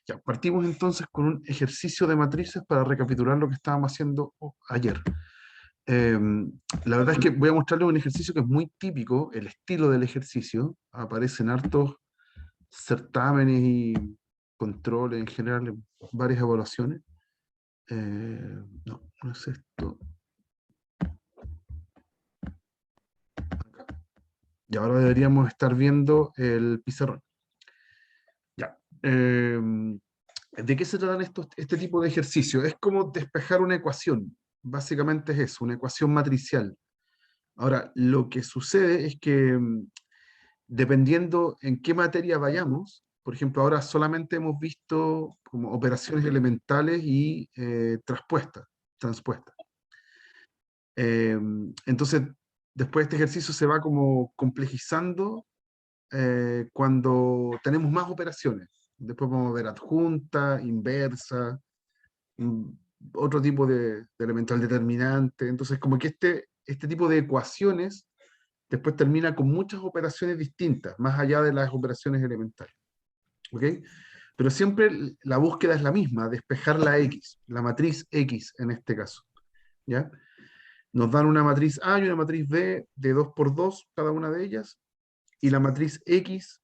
Ya, partimos entonces con un ejercicio de matrices para recapitular lo que estábamos haciendo ayer. Eh, la verdad es que voy a mostrarles un ejercicio que es muy típico, el estilo del ejercicio. Aparecen hartos certámenes y controles en general, en varias evaluaciones. No, no es esto. Acá. Y ahora deberíamos estar viendo el pizarrón. Ya. ¿De qué se tratan este tipo de ejercicios? Es como despejar una ecuación. Básicamente es eso, una ecuación matricial. Ahora, lo que sucede es que dependiendo en qué materia vayamos, por ejemplo, ahora solamente hemos visto como operaciones elementales y transpuestas. Eh, entonces, después este ejercicio se va como complejizando cuando tenemos más operaciones. Después vamos a ver adjunta, inversa, mm, otro tipo de elemental determinante. Entonces, como que este tipo de ecuaciones después termina con muchas operaciones distintas, más allá de las operaciones elementales. ¿Ok? Pero siempre la búsqueda es la misma, despejar la X, la matriz X en este caso. ¿Ya? Nos dan una matriz A y una matriz B de 2 por 2 cada una de ellas, y la matriz X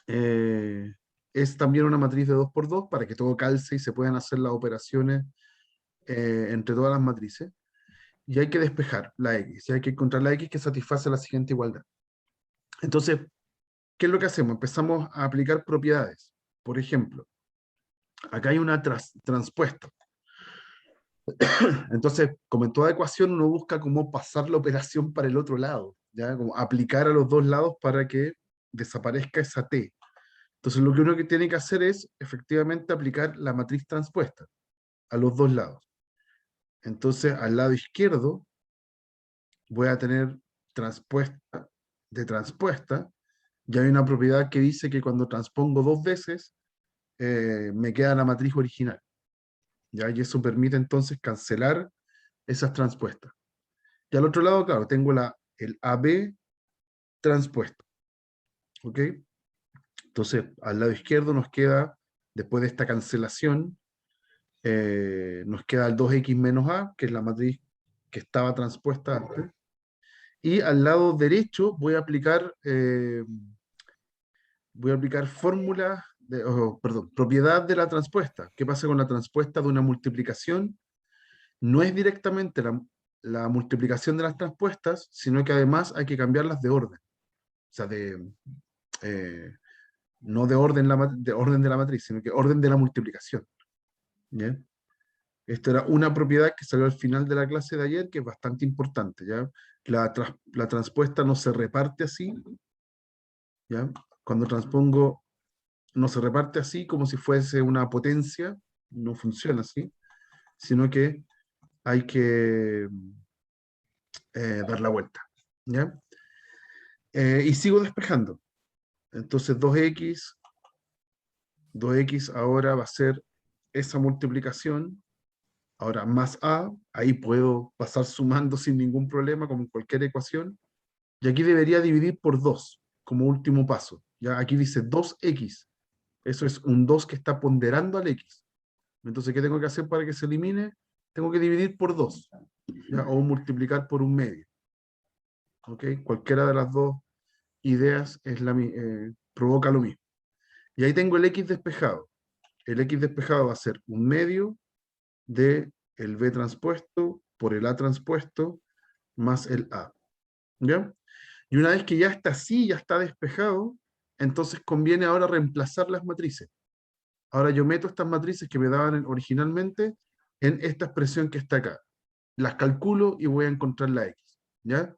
eh, es también una matriz de 2 por 2 para que todo calce y se puedan hacer las operaciones entre todas las matrices. Y hay que despejar la X, y hay que encontrar la X que satisface la siguiente igualdad. Entonces, ¿qué es lo que hacemos? Empezamos a aplicar propiedades. Por ejemplo, acá hay una transpuesta. Entonces, como en toda ecuación, uno busca cómo pasar la operación para el otro lado, ¿ya? Como aplicar a los dos lados para que desaparezca esa t. Entonces, lo que uno que tiene que hacer es, efectivamente, aplicar la matriz transpuesta a los dos lados. Entonces, al lado izquierdo, voy a tener transpuesta de transpuesta, y hay una propiedad que dice que cuando transpongo dos veces, me queda la matriz original. ¿Ya? Y eso permite entonces cancelar esas transpuestas. Y al otro lado, claro, tengo el AB transpuesto. ¿Ok? Entonces, al lado izquierdo nos queda, después de esta cancelación, nos queda el 2x menos A, que es la matriz que estaba transpuesta antes. Y al lado derecho voy a aplicar fórmula, perdón, propiedad de la transpuesta. ¿Qué pasa con la transpuesta de una multiplicación? No es directamente la multiplicación de las transpuestas, sino que además hay que cambiarlas de orden. O sea, eh, no de orden de la matriz, sino que orden de la multiplicación. ¿Ya? Esto era una propiedad que salió al final de la clase de ayer, que es bastante importante. ¿Ya? La transpuesta no se reparte así. ¿Ya? Cuando transpongo, no se reparte así como si fuese una potencia, no funciona así, sino que hay que dar la vuelta. ¿Ya? Y sigo despejando. Entonces 2x ahora va a ser esa multiplicación, ahora más a, ahí puedo pasar sumando sin ningún problema, como en cualquier ecuación, y aquí debería dividir por 2, como último paso. Ya aquí dice 2x, eso es un 2 que está ponderando al x. Entonces, ¿qué tengo que hacer para que se elimine? Tengo que dividir por 2, ¿ya? O multiplicar por un medio. ¿Ok? Cualquiera de las dos ideas provoca lo mismo. Y ahí tengo el x despejado. El x despejado va a ser un medio de el b transpuesto por el a transpuesto más el a. ¿Ya? Y una vez que ya está así, ya está despejado, entonces conviene ahora reemplazar las matrices. Ahora yo meto estas matrices que me daban originalmente en esta expresión que está acá. Las calculo y voy a encontrar la x. ¿Ya?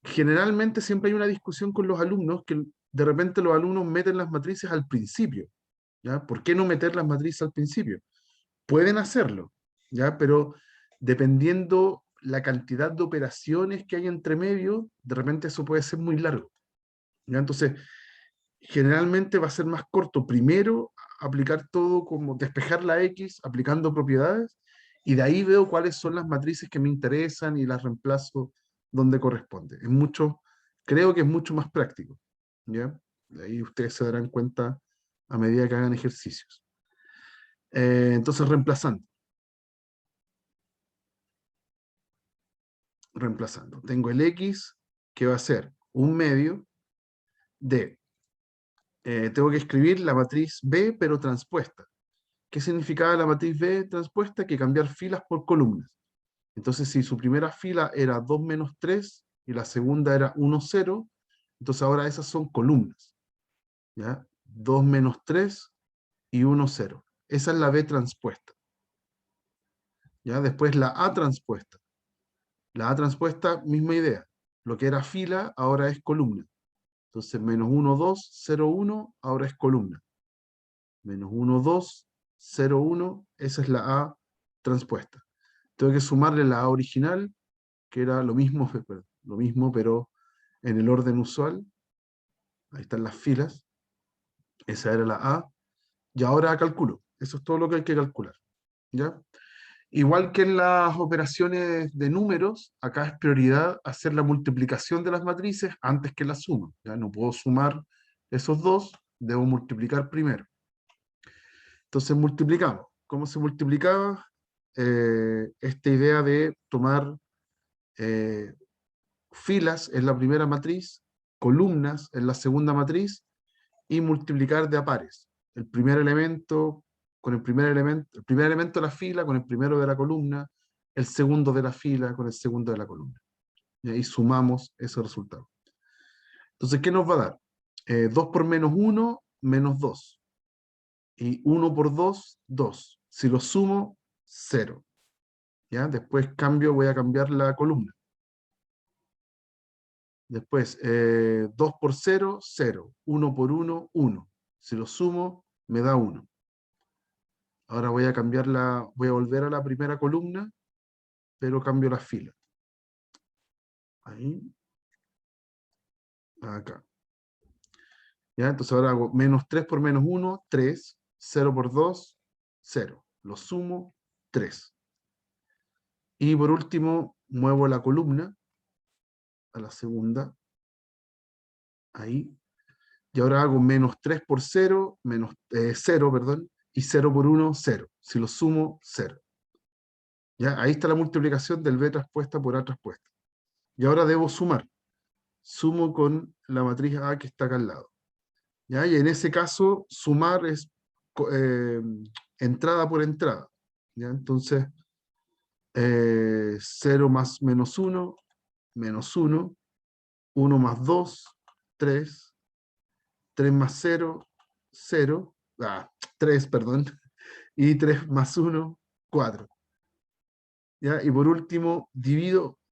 Generalmente siempre hay una discusión con los alumnos que de repente los alumnos meten las matrices al principio. ¿Ya? ¿Por qué no meter las matrices al principio? Pueden hacerlo, ¿ya? Pero dependiendo la cantidad de operaciones que hay entre medio, de repente eso puede ser muy largo, ¿ya? Entonces, generalmente va a ser más corto. Primero, aplicar todo como despejar la X, aplicando propiedades, y de ahí veo cuáles son las matrices que me interesan y las reemplazo donde corresponde. Creo que es mucho más práctico, ¿ya? De ahí ustedes se darán cuenta a medida que hagan ejercicios. Entonces, reemplazando. Tengo el X, que va a ser un medio de, tengo que escribir la matriz B, pero transpuesta. ¿Qué significaba la matriz B transpuesta? Que cambiar filas por columnas. Entonces, si su primera fila era 2 menos 3 y la segunda era 1, 0, entonces ahora esas son columnas. ¿Ya? 2 menos 3 y 1, 0. Esa es la B transpuesta. ¿Ya? Después la A transpuesta. La A transpuesta, misma idea. Lo que era fila, ahora es columna. Entonces, menos 1, 2, 0, 1, ahora es columna. Menos 1, 2, 0, 1, esa es la A transpuesta. Tengo que sumarle la A original, que era lo mismo, pero en el orden usual. Ahí están las filas. Esa era la A. Y ahora calculo. Eso es todo lo que hay que calcular. ¿Ya? Igual que en las operaciones de números, acá es prioridad hacer la multiplicación de las matrices antes que la suma. ¿Ya? No puedo sumar esos dos, debo multiplicar primero. Entonces multiplicamos. ¿Cómo se multiplicaba? Esta idea de tomar filas en la primera matriz, columnas en la segunda matriz, y multiplicar de a pares. El primer elemento con el primer elemento de la fila con el primero de la columna, el segundo de la fila con el segundo de la columna. Y ahí sumamos ese resultado. Entonces, ¿qué nos va a dar? 2 por menos 1, menos 2. Y 1 por 2, 2. Si lo sumo, 0. ¿Ya? Después voy a cambiar la columna. Después, 2 por 0, 0. 1 por 1, 1. Si lo sumo, me da 1. Ahora voy a volver a la primera columna, pero cambio la fila. Ahí. Acá. ¿Ya? Entonces ahora hago menos 3 por menos 1, 3. 0 por 2, 0. Lo sumo, 3. Y por último, muevo la columna a la segunda. Ahí. Y ahora hago menos 3 por 0, 0, perdón, y 0 por 1, 0. Si lo sumo, 0. ¿Ya? Ahí está la multiplicación del B transpuesta por A transpuesta. Y ahora debo sumar. Sumo con la matriz A que está acá al lado. ¿Ya? Y en ese caso, sumar es entrada por entrada. ¿Ya? Entonces, 0 más menos 1, menos 1, 1 más 2, 3, 3 más 0, 0, 3, perdón, y 3 más 1, 4. ¿Ya? Y por último,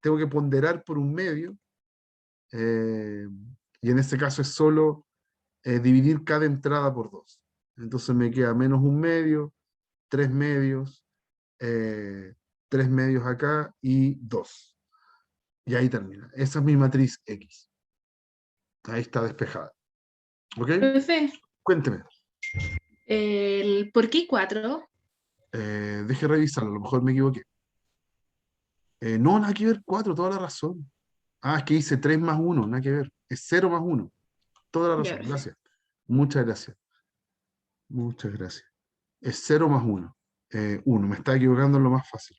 tengo que ponderar por un medio, y en este caso es solo dividir cada entrada por 2. Entonces me queda menos un medio, 3 medios, 3 medios acá y 2. Y ahí termina. Esa es mi matriz X. Ahí está despejada. ¿Ok? Profe, Cuénteme. ¿por qué 4? Deje revisarlo, a lo mejor me equivoqué. No, nada que ver, 4, toda la razón. Es que hice 3 más 1, nada que ver. Es 0 más 1. Toda la Ya, razón, perfecto. gracias. Muchas gracias. Muchas gracias. Es 0 más 1. 1, me está equivocando en lo más fácil.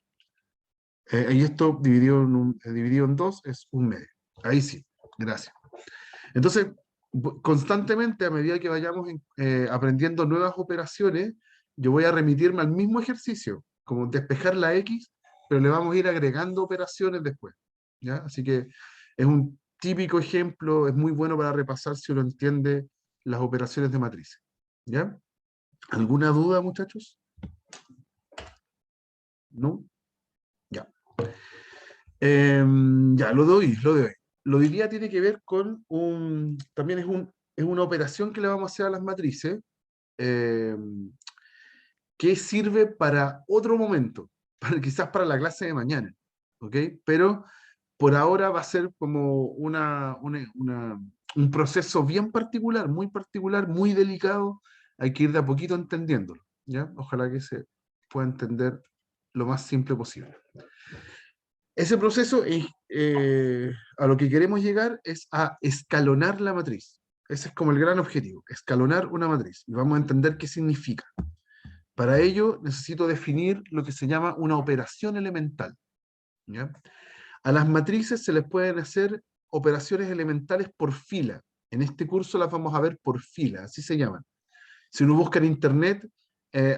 Y esto dividido en 2 es un medio. Ahí sí, gracias. Entonces, constantemente, a medida que vayamos aprendiendo nuevas operaciones, yo voy a remitirme al mismo ejercicio, como despejar la X, pero le vamos a ir agregando operaciones después. ¿Ya? Así que es un típico ejemplo, es muy bueno para repasar si uno entiende las operaciones de matrices. ¿Ya? ¿Alguna duda, muchachos? ¿No? Ya. Ya, lo de hoy. Lo de hoy día tiene que ver con también es una operación que le vamos a hacer a las matrices, que sirve para otro momento, quizás para la clase de mañana, ¿ok? Pero por ahora va a ser como un proceso bien particular, muy delicado, hay que ir de a poquito entendiéndolo, ¿ya? Ojalá que se pueda entender lo más simple posible. Ese proceso a lo que queremos llegar es a escalonar la matriz. Ese es como el gran objetivo, escalonar una matriz. Y vamos a entender qué significa. Para ello necesito definir lo que se llama una operación elemental. ¿Ya? A las matrices se les pueden hacer operaciones elementales por fila. En este curso las vamos a ver por fila, así se llaman. Si uno busca en internet,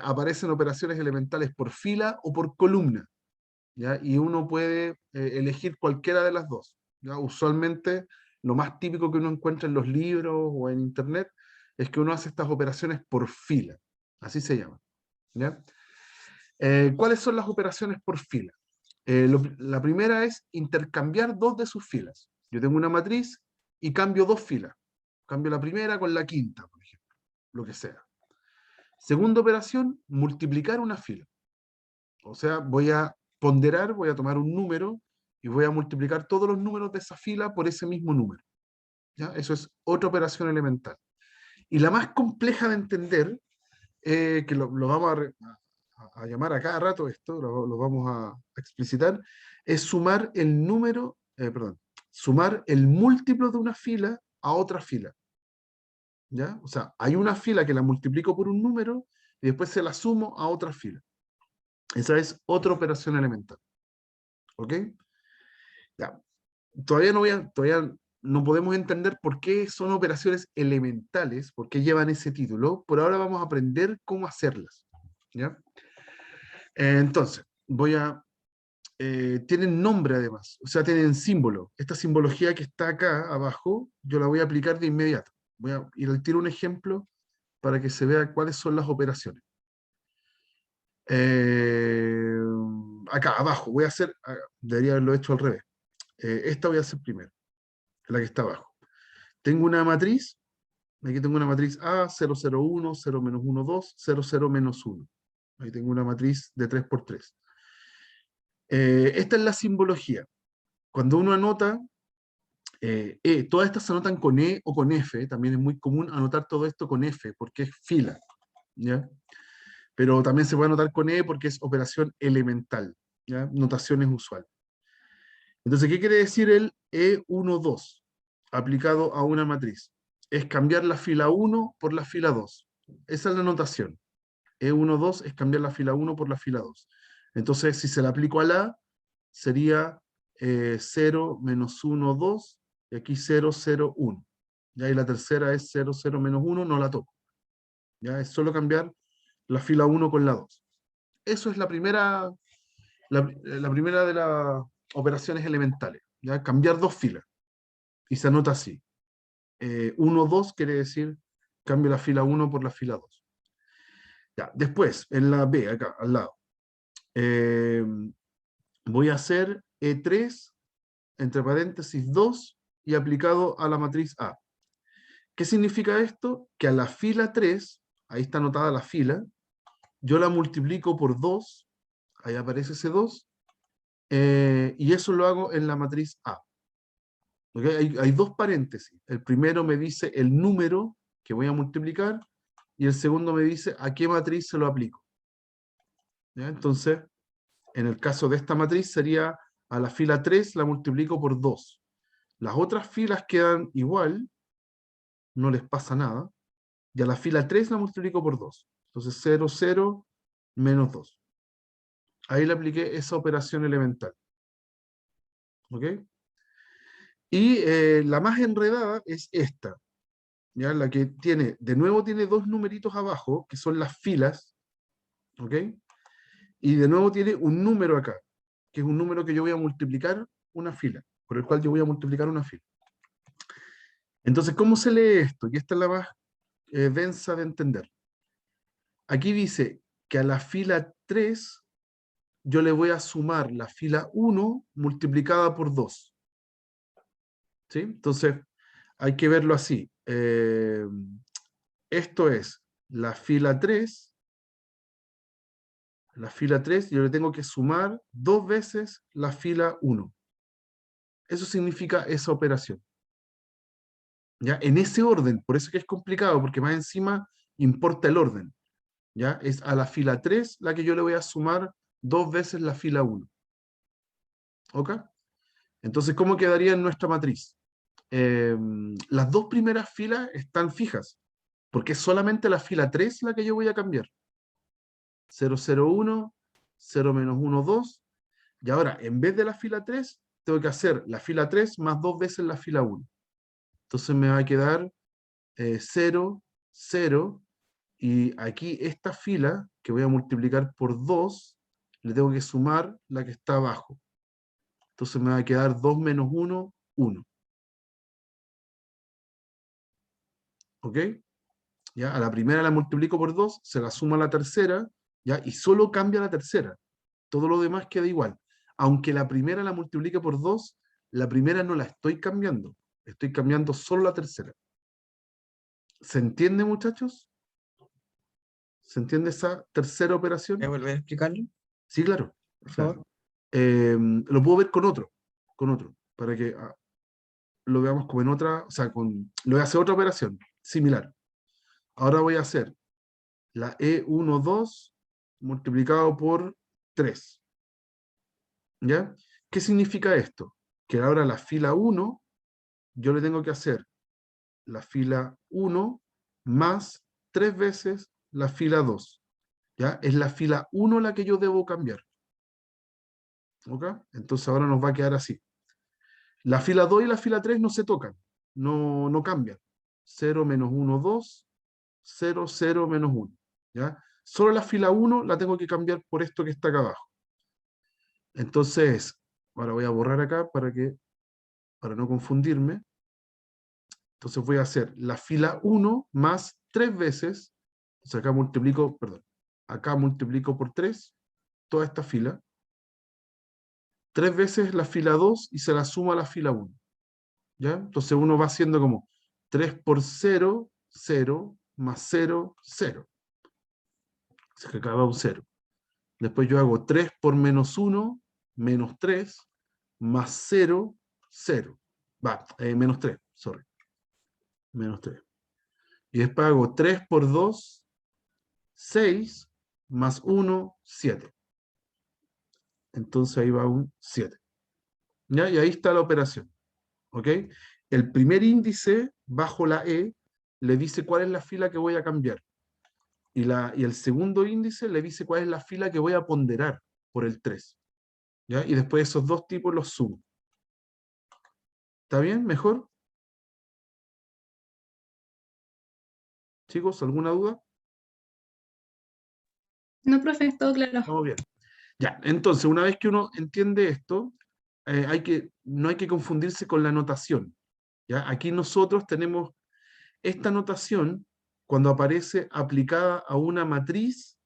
aparecen operaciones elementales por fila o por columna, ¿ya? Y uno puede elegir cualquiera de las dos, ¿ya? Usualmente, lo más típico que uno encuentra en los libros o en internet es que uno hace estas operaciones por fila, así se llaman, ¿ya? ¿Cuáles son las operaciones por fila? La primera es intercambiar dos de sus filas. Yo tengo una matriz y cambio dos filas. Cambio la primera con la quinta, por ejemplo, lo que sea. Segunda operación, multiplicar una fila. O sea, voy a ponderar, voy a tomar un número y voy a multiplicar todos los números de esa fila por ese mismo número. ¿Ya? Eso es otra operación elemental. Y la más compleja de entender, que lo vamos a llamar a cada rato esto, lo vamos a explicitar, es sumar el número, perdón, sumar el múltiplo de una fila a otra fila. ¿Ya? O sea, hay una fila que la multiplico por un número y después se la sumo a otra fila. Esa es otra operación elemental. ¿Ok? Ya. Todavía no podemos entender por qué son operaciones elementales, por qué llevan ese título. Por ahora vamos a aprender cómo hacerlas. ¿Ya? Entonces, tienen nombre además, o sea, tienen símbolo. Esta simbología que está acá abajo, yo la voy a aplicar de inmediato. Voy a ir al tiro un ejemplo para que se vea cuáles son las operaciones. Eh, Acá abajo, debería haberlo hecho al revés. Esta voy a hacer primero, la que está abajo. Tengo una matriz, aquí tengo una matriz A, 0, 0, 1, 0, menos 1, 2, 0, 0, menos 1. Ahí tengo una matriz de 3 por 3. Esta es la simbología. Cuando uno anota, todas estas se anotan con E o con F, también es muy común anotar todo esto con F, porque es fila, ¿ya? Pero también se puede anotar con E porque es operación elemental, ¿ya? Notación es usual. Entonces, ¿qué quiere decir el E12 aplicado a una matriz? Es cambiar la fila 1 por la fila 2. Esa es la notación. E12 es cambiar la fila 1 por la fila 2. Entonces, si se la aplico a la A, sería 0, menos 1, 2, y aquí 0, 0, 1. Ya, y la tercera es 0, 0, menos 1, no la toco. Ya, es solo cambiar la fila 1 con la 2. Eso es la primera de las operaciones elementales. ¿Ya? Cambiar dos filas. Y se anota así. 1, 2 quiere decir cambio la fila 1 por la fila 2. Ya, después, en la B, acá, al lado. Eh, Voy a hacer E3, entre paréntesis 2, y aplicado a la matriz A. ¿Qué significa esto? Que a la fila 3, ahí está anotada la fila, yo la multiplico por 2, ahí aparece ese 2, y eso lo hago en la matriz A. ¿Okay? Hay dos paréntesis. El primero me dice el número que voy a multiplicar, y el segundo me dice a qué matriz se lo aplico. ¿Ya? Entonces, en el caso de esta matriz sería a la fila 3 la multiplico por 2. Las otras filas quedan igual, no les pasa nada, y a la fila 3 la multiplico por 2. Entonces 0, 0, menos 2. Ahí le apliqué esa operación elemental. ¿Ok? Y la más enredada es esta, ¿ya? La que tiene, de nuevo tiene dos numeritos abajo, que son las filas, ¿ok? Y de nuevo tiene un número acá, que es un número que yo voy a multiplicar una fila, por el cual yo voy a multiplicar una fila. Entonces, ¿cómo se lee esto? Y esta es la más densa de entender. Aquí dice que a la fila 3 yo le voy a sumar la fila 1 multiplicada por 2. ¿Sí? Entonces, hay que verlo así. Esto es la fila 3. La fila 3 yo le tengo que sumar 2 veces la fila 1. Eso significa esa operación. ¿Ya? En ese orden, por eso que es complicado, porque más encima importa el orden. ¿Ya? Es a la fila 3 la que yo le voy a sumar 2 veces la fila 1. ¿Ok? Entonces, ¿cómo quedaría en nuestra matriz? las dos primeras filas están fijas, porque es solamente la fila 3 la que yo voy a cambiar. 0, 0, 1, 0 menos 1, 2. Y ahora, en vez de la fila 3, tengo que hacer la fila 3 más dos veces la fila 1. Entonces me va a quedar 0, 0, y aquí esta fila, que voy a multiplicar por 2, le tengo que sumar la que está abajo. Entonces me va a quedar 2 menos 1, 1. ¿Ok? ¿Ya? A la primera la multiplico por 2, se la suma a la tercera, ¿ya? Y solo cambia la tercera. Todo lo demás queda igual. Aunque la primera la multiplique por 2, la primera no la estoy cambiando. Estoy cambiando solo la tercera. ¿Se entiende, muchachos? ¿Se entiende esa tercera operación? ¿Puedes volver a explicarlo, Sí, claro. por Claro. favor? Lo puedo ver con otro, para que lo veamos como en otra, o sea, lo voy a hacer otra operación, similar. Ahora voy a hacer la E12 multiplicado por 3. ¿Ya? ¿Qué significa esto? Que ahora la fila 1, yo le tengo que hacer la fila 1 más 3 veces la fila 2. ¿Ya? Es la fila 1 la que yo debo cambiar. ¿Ok? Entonces ahora nos va a quedar así. La fila 2 y la fila 3 no se tocan, no cambian. 0 menos 1, 2, 0, 0 menos 1. ¿Ya? Solo la fila 1 la tengo que cambiar por esto que está acá abajo. Entonces, ahora voy a borrar acá para no confundirme. Entonces voy a hacer la fila 1 más 3 veces. Entonces acá multiplico, perdón, acá multiplico por 3 toda esta fila. 3 veces la fila 2 y se la suma a la fila 1. ¿Ya? Entonces uno va haciendo como 3 por 0, 0, más 0, 0. Se que acaba un 0. Después yo hago 3 por menos 1, menos 3, más 0, 0. Va, menos 3, sorry. Menos 3. Y después hago 3 por 2, 6, más 1, 7. Entonces ahí va un 7. ¿Ya? Y ahí está la operación. ¿Ok? El primer índice bajo la E le dice cuál es la fila que voy a cambiar. Y el segundo índice le dice cuál es la fila que voy a ponderar por el 3. ¿Ya? Y después esos dos tipos los sumo. ¿Está bien? ¿Mejor? Chicos, ¿alguna duda? No, profe, todo claro. Estamos bien. Ya, entonces, una vez que uno entiende esto, no hay que confundirse con la notación. ¿Ya? Aquí nosotros tenemos esta notación, cuando aparece aplicada a una matriz,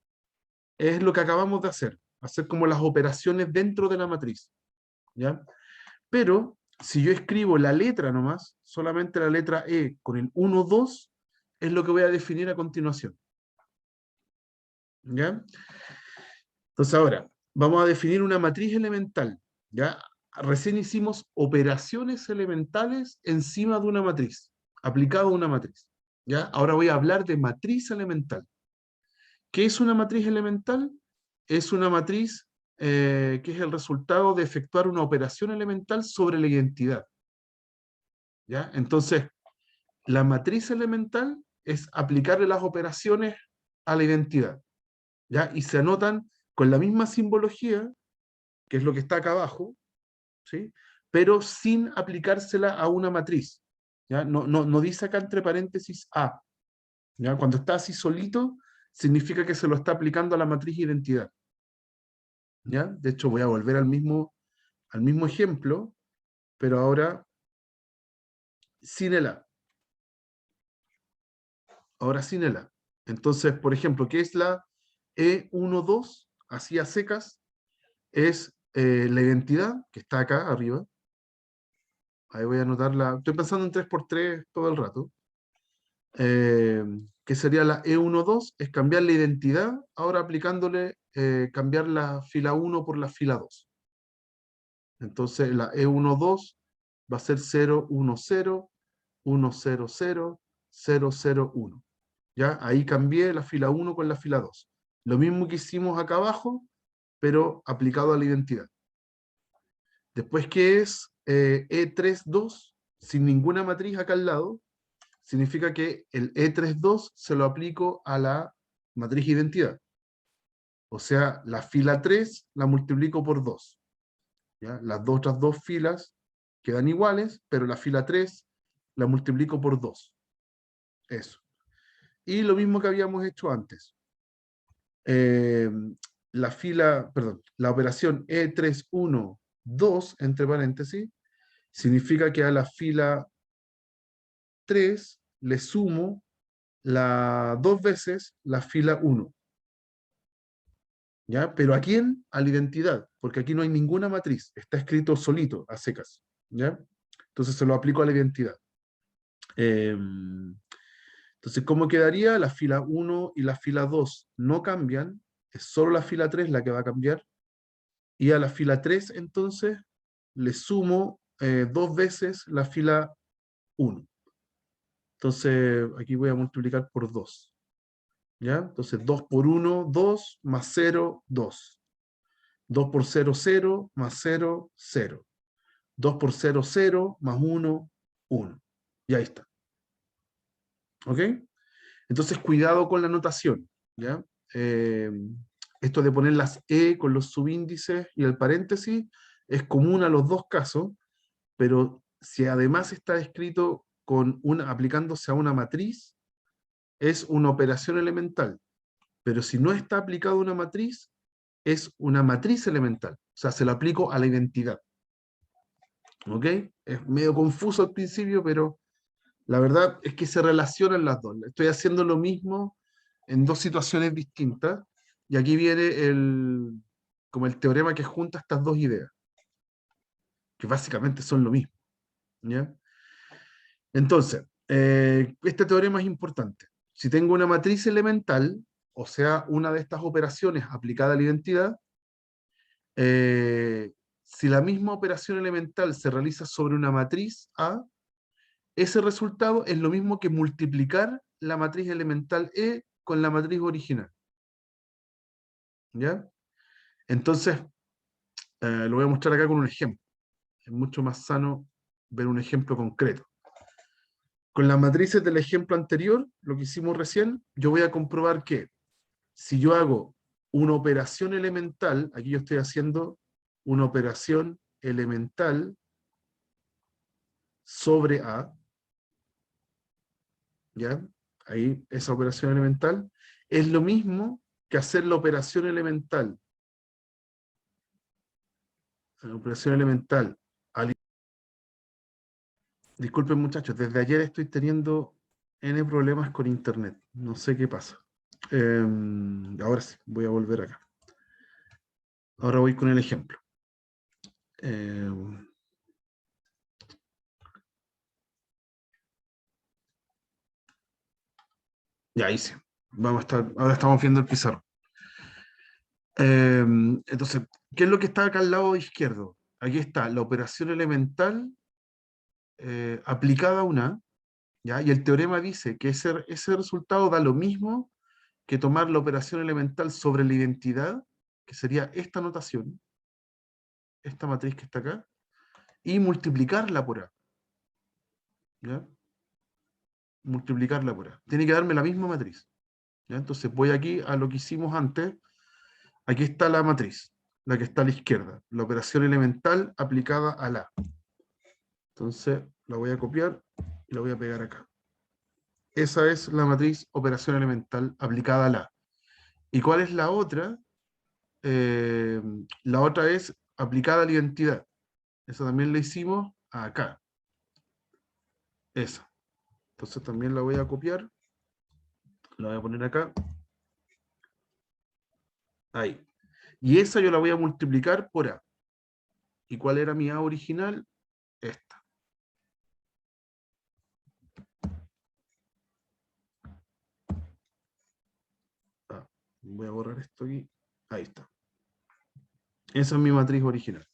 es lo que acabamos de hacer como las operaciones dentro de la matriz. ¿Ya? Pero si yo escribo la letra nomás, solamente la letra E con el 1, 2, es lo que voy a definir a continuación. ¿Ya? Entonces ahora, vamos a definir una matriz elemental. ¿Ya? Recién hicimos operaciones elementales encima de una matriz, aplicado a una matriz. ¿Ya? Ahora voy a hablar de matriz elemental. ¿Qué es una matriz elemental? Es una matriz que es el resultado de efectuar una operación elemental sobre la identidad. ¿Ya? Entonces, la matriz elemental es aplicarle las operaciones a la identidad. ¿Ya? Y se anotan con la misma simbología, que es lo que está acá abajo, ¿sí? Pero sin aplicársela a una matriz. ¿Ya? No dice acá entre paréntesis A. ¿Ya? Cuando está así solito, significa que se lo está aplicando a la matriz identidad. ¿Ya? De hecho, voy a volver al mismo ejemplo, pero ahora sin el A. Ahora sin el A. Entonces, por ejemplo, ¿qué es la E12? Así a secas, es la identidad, que está acá arriba. Ahí voy a anotarla. Estoy pensando en 3x3 todo el rato. Que sería la E12, es cambiar la identidad, ahora aplicándole, cambiar la fila 1 por la fila 2. Entonces la E12 va a ser 0, 1, 0, 1, 0, 0, 0, 0, 1. ¿Ya? Ahí cambié la fila 1 con la fila 2. Lo mismo que hicimos acá abajo, pero aplicado a la identidad. Después, ¿qué es E32? sin ninguna matriz acá al lado, significa que el E32 se lo aplico a la matriz identidad. O sea, la fila 3 la multiplico por 2. ¿Ya? Las otras dos filas quedan iguales, pero la fila 3 la multiplico por 2. Eso. Y lo mismo que habíamos hecho antes. Eh, la operación E312, entre paréntesis, significa que a la fila 3 le sumo dos veces la fila 1. ¿Ya? ¿Pero a quién? A la identidad, porque aquí no hay ninguna matriz, está escrito solito, a secas. ¿Ya? Entonces se lo aplico a la identidad. Entonces, ¿cómo quedaría? La fila 1 y la fila 2 no cambian, es solo la fila 3 la que va a cambiar, y a la fila 3 entonces le sumo dos veces la fila 1. Entonces, aquí voy a multiplicar por 2. ¿Ya? Entonces, 2 por 1, 2, más 0, 2. 2 por 0, 0, más 0, 0. 2 por 0, 0, más 1, 1. Y ahí está. ¿Ok? Entonces, cuidado con la notación. ¿Ya? Eh, Esto de poner las E con los subíndices y el paréntesis es común a los dos casos, pero si además está escrito aplicándose a una matriz, es una operación elemental. Pero si no está aplicado a una matriz, es una matriz elemental. O sea, se lo aplico a la identidad. ¿Ok? Es medio confuso al principio, pero la verdad es que se relacionan las dos. Estoy haciendo lo mismo en dos situaciones distintas, y aquí viene como el teorema que junta estas dos ideas, que básicamente son lo mismo. ¿Ya? Entonces, este teorema es importante. Si tengo una matriz elemental, o sea, una de estas operaciones aplicada a la identidad, si la misma operación elemental se realiza sobre una matriz A, ese resultado es lo mismo que multiplicar la matriz elemental E con la matriz original. ¿Ya? Entonces, lo voy a mostrar acá con un ejemplo. Es mucho más sano ver un ejemplo concreto. Con las matrices del ejemplo anterior, lo que hicimos recién, yo voy a comprobar que si yo hago una operación elemental, aquí yo estoy haciendo una operación elemental sobre A, ¿ya? Ahí esa operación elemental es lo mismo que hacer la operación elemental. La operación elemental. Disculpen muchachos, desde ayer estoy teniendo N problemas con internet. No sé qué pasa. Ahora sí, voy a volver acá. Ahora voy con el ejemplo. Ya hice. Ahora estamos viendo el pizarro. Entonces, ¿qué es lo que está acá al lado izquierdo? Aquí está la operación elemental aplicada a una, ¿ya? Y el teorema dice que ese resultado da lo mismo que tomar la operación elemental sobre la identidad, que sería esta notación, esta matriz que está acá, y multiplicarla por A. ¿Ya? Multiplicarla por A. Tiene que darme la misma matriz. ¿Ya? Entonces voy aquí a lo que hicimos antes. Aquí está la matriz, la que está a la izquierda, la operación elemental aplicada a la. Entonces la voy a copiar y la voy a pegar acá. Esa es la matriz operación elemental aplicada a la. ¿Y cuál es la otra? La otra es aplicada a la identidad. Esa también la hicimos acá. Esa. Entonces también la voy a copiar. La voy a poner acá. Ahí. Y esa yo la voy a multiplicar por A. ¿Y cuál era mi A original? Esta. Voy a borrar esto aquí. Ahí está. Esa es mi matriz original.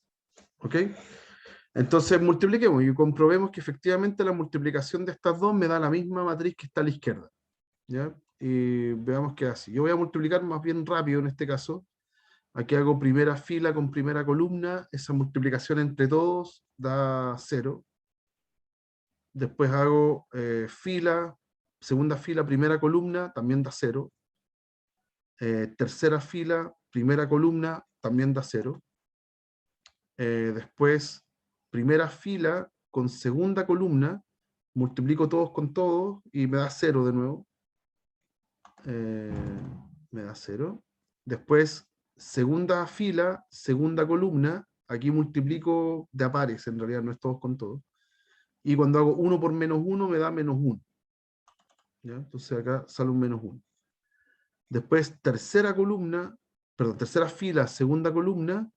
¿Ok? Entonces multipliquemos y comprobemos que efectivamente la multiplicación de estas dos me da la misma matriz que está a la izquierda. ¿Ya? Y veamos qué hace. Yo voy a multiplicar más bien rápido en este caso. Aquí hago primera fila con primera columna. Esa multiplicación entre todos da 0. después hago fila, segunda fila, primera columna, también da 0. Tercera fila, primera columna, también da 0. Después, primera fila con segunda columna, multiplico todos con todos y me da 0 de nuevo. Me da 0. Después, segunda fila, segunda columna, aquí multiplico de a pares, en realidad no es todos con todos. Y cuando hago 1 por menos 1 me da menos 1. ¿Ya? Entonces acá sale un menos 1. Después, tercera columna, perdón, tercera fila, segunda columna,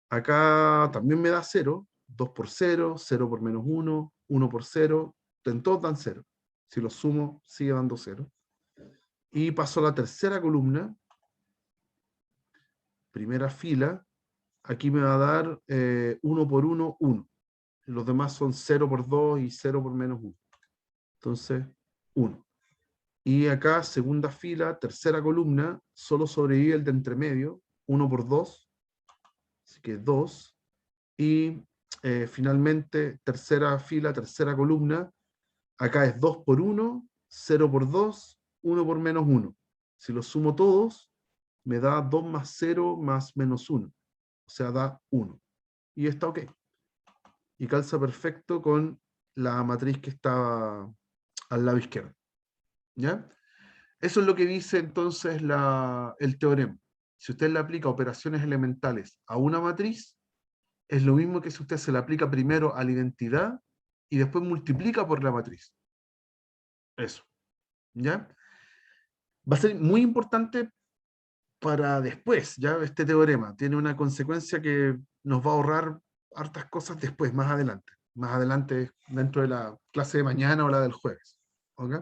acá también me da 0, 2 por 0, 0 por menos 1, 1 por 0, en todos dan 0. Si los sumo, sigue dando 0. Y paso a la tercera columna, primera fila, aquí me va a dar 1 por 1, 1. Los demás son 0 por 2 y 0 por menos 1. Entonces, 1. Y acá, segunda fila, tercera columna, solo sobrevive el de entre medio, 1 por 2, así que 2. Y finalmente, tercera fila, tercera columna, acá es 2 por 1, 0 por 2, 1 por menos 1. Si los sumo todos, me da 2 más 0 más menos 1. O sea, da 1. Y está ok. Y calza perfecto con la matriz que está al lado izquierdo. ¿Ya? Eso es lo que dice entonces el teorema. Si usted le aplica operaciones elementales a una matriz, es lo mismo que si usted se le aplica primero a la identidad y después multiplica por la matriz. Eso. ¿Ya? Va a ser muy importante para después, ¿ya? Este teorema tiene una consecuencia que nos va a ahorrar hartas cosas después, más adelante. Más adelante, dentro de la clase de mañana o la del jueves. ¿Ok?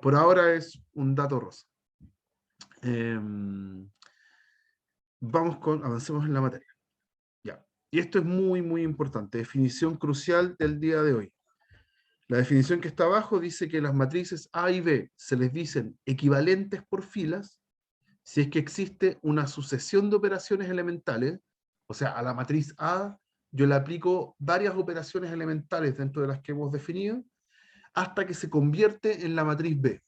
Por ahora es un dato rosa. Avancemos en la materia. Ya. Y esto es muy, muy importante. Definición crucial del día de hoy. La definición que está abajo dice que las matrices A y B se les dicen equivalentes por filas si es que existe una sucesión de operaciones elementales. O sea, a la matriz A yo le aplico varias operaciones elementales dentro de las que hemos definido hasta que se convierte en la matriz B.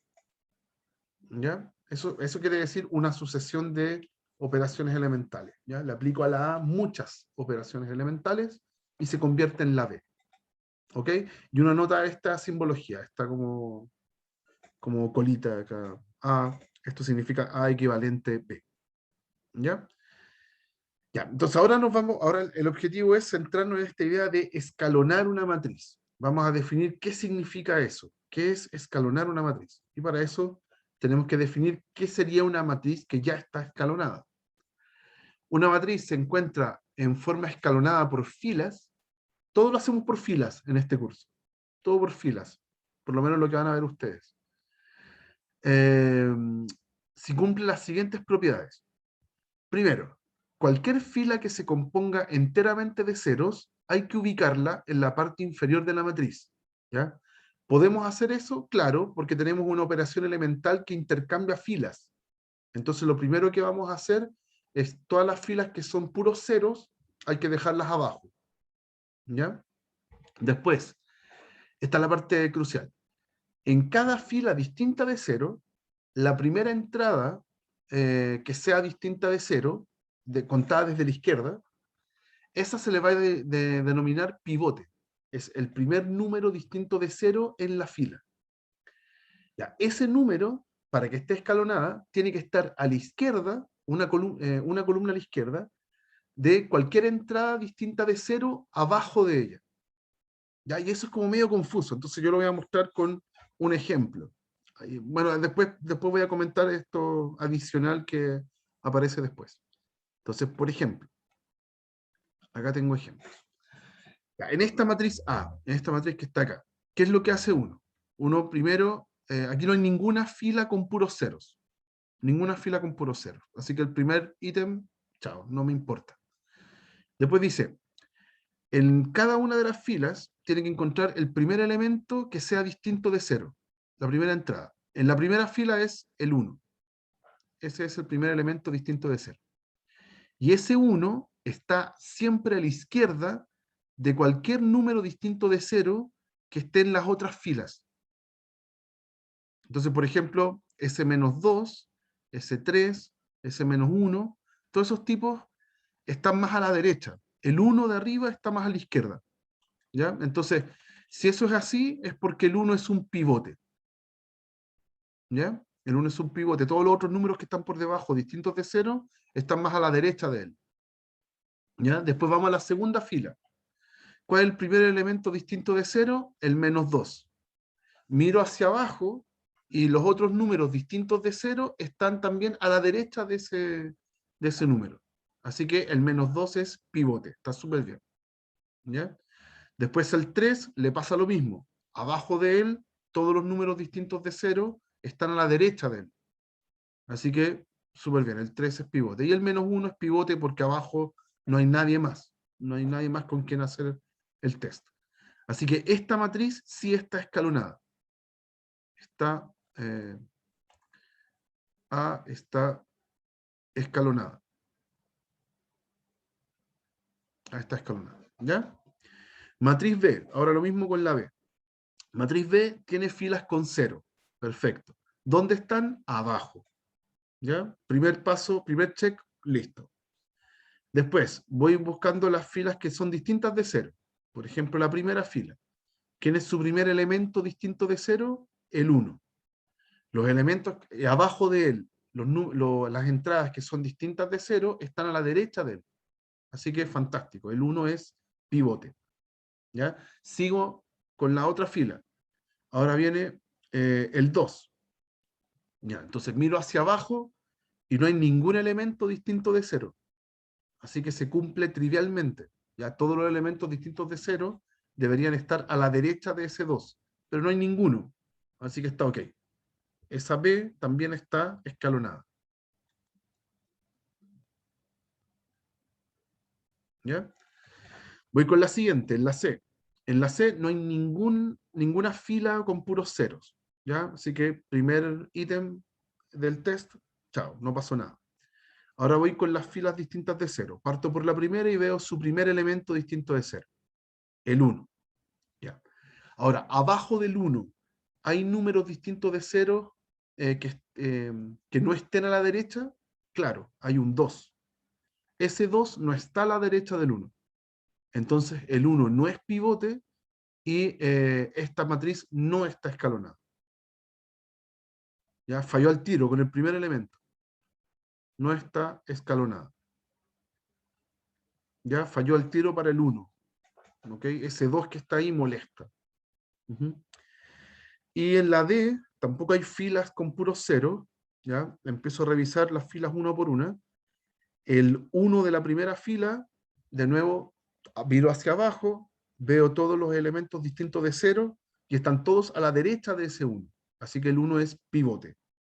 ¿Ya? Eso quiere decir una sucesión de operaciones elementales. ¿Ya? Le aplico a la A muchas operaciones elementales y se convierte en la B. ¿Ok? Y uno nota esta simbología, está como colita acá. A, esto significa A equivalente B. ¿Ya? Ya, entonces ahora el objetivo es centrarnos en esta idea de escalonar una matriz. Vamos a definir qué significa eso, qué es escalonar una matriz. Y para eso tenemos que definir qué sería una matriz que ya está escalonada. Una matriz se encuentra en forma escalonada por filas. Todo lo hacemos por filas en este curso. Todo por filas. Por lo menos lo que van a ver ustedes. Si cumple las siguientes propiedades. Primero, cualquier fila que se componga enteramente de ceros, hay que ubicarla en la parte inferior de la matriz. ¿Ya? ¿Podemos hacer eso? Claro, porque tenemos una operación elemental que intercambia filas. Entonces lo primero que vamos a hacer es todas las filas que son puros ceros, hay que dejarlas abajo. ¿Ya? Después, está la parte crucial. En cada fila distinta de cero, la primera entrada que sea distinta de cero, contada desde la izquierda, esa se le va a denominar pivote. Es el primer número distinto de cero en la fila. Ya, ese número, para que esté escalonada, tiene que estar a la izquierda, una columna a la izquierda, de cualquier entrada distinta de cero abajo de ella. ¿Ya? Y eso es como medio confuso, entonces yo lo voy a mostrar con un ejemplo. Bueno, después voy a comentar esto adicional que aparece después. Entonces, por ejemplo, acá tengo ejemplos. Ya, en esta matriz A, en esta matriz que está acá, ¿qué es lo que hace uno? Uno primero, aquí no hay ninguna fila con puros ceros. Ninguna fila con puros ceros. Así que el primer ítem, chao, no me importa. Después dice, en cada una de las filas tiene que encontrar el primer elemento que sea distinto de cero. La primera entrada. En la primera fila es el 1. Ese es el primer elemento distinto de cero. Y ese 1 está siempre a la izquierda de cualquier número distinto de cero que esté en las otras filas. Entonces, por ejemplo, S-2, S3, S-1, todos esos tipos están más a la derecha. El 1 de arriba está más a la izquierda. ¿Ya? Entonces, si eso es así, es porque el 1 es un pivote. ¿Ya? El 1 es un pivote. Todos los otros números que están por debajo, distintos de 0, están más a la derecha de él. ¿Ya? Después vamos a la segunda fila. ¿Cuál es el primer elemento distinto de 0? El -2. Miro hacia abajo y los otros números distintos de 0 están también a la derecha de ese número. Así que el -2 es pivote. Está súper bien. ¿Ya? Después el 3 le pasa lo mismo. Abajo de él, todos los números distintos de 0 están a la derecha de él. Así que, súper bien, el 3 es pivote. Y el -1 es pivote porque abajo no hay nadie más. No hay nadie más con quien hacer el test. Así que esta matriz sí está escalonada. Está, A está escalonada. A está escalonada. ¿Ya? Matriz B. Ahora lo mismo con la B. Matriz B tiene filas con 0. Perfecto. ¿Dónde están? Abajo. ¿Ya? Primer paso, primer check, listo. Después, voy buscando las filas que son distintas de 0. Por ejemplo, la primera fila. ¿Quién es su primer elemento distinto de 0? El 1. Los elementos abajo de él, las entradas que son distintas de 0, están a la derecha de él. Así que es fantástico. El 1 es pivote. ¿Ya? Sigo con la otra fila. Ahora viene el 2. ¿Ya? Entonces miro hacia abajo y no hay ningún elemento distinto de 0. Así que se cumple trivialmente. Ya todos los elementos distintos de 0 deberían estar a la derecha de ese 2, pero no hay ninguno. Así que está ok. Esa B también está escalonada. ¿Ya? Voy con la siguiente, en la C. En la C no hay ninguna fila con puros ceros. ¿Ya? Así que primer ítem del test, chao, no pasó nada. Ahora voy con las filas distintas de 0. Parto por la primera y veo su primer elemento distinto de 0, el 1. ¿Ya? Ahora, abajo del 1, ¿hay números distintos de 0 que no estén a la derecha? Claro, hay un 2. Ese 2 no está a la derecha del 1. Entonces, el 1 no es pivote y esta matriz no está escalonada. ¿Ya? Falló al tiro con el primer elemento. No está escalonada. ¿Ya? Falló al tiro para el 1. ¿Okay? Ese 2 que está ahí molesta. Y en la D tampoco hay filas con puros ceros. ¿Ya? Empiezo a revisar las filas una por una. El 1 de la primera fila, de nuevo, miro hacia abajo, veo todos los elementos distintos de 0 y están todos a la derecha de ese 1. Así que el 1 es pivote.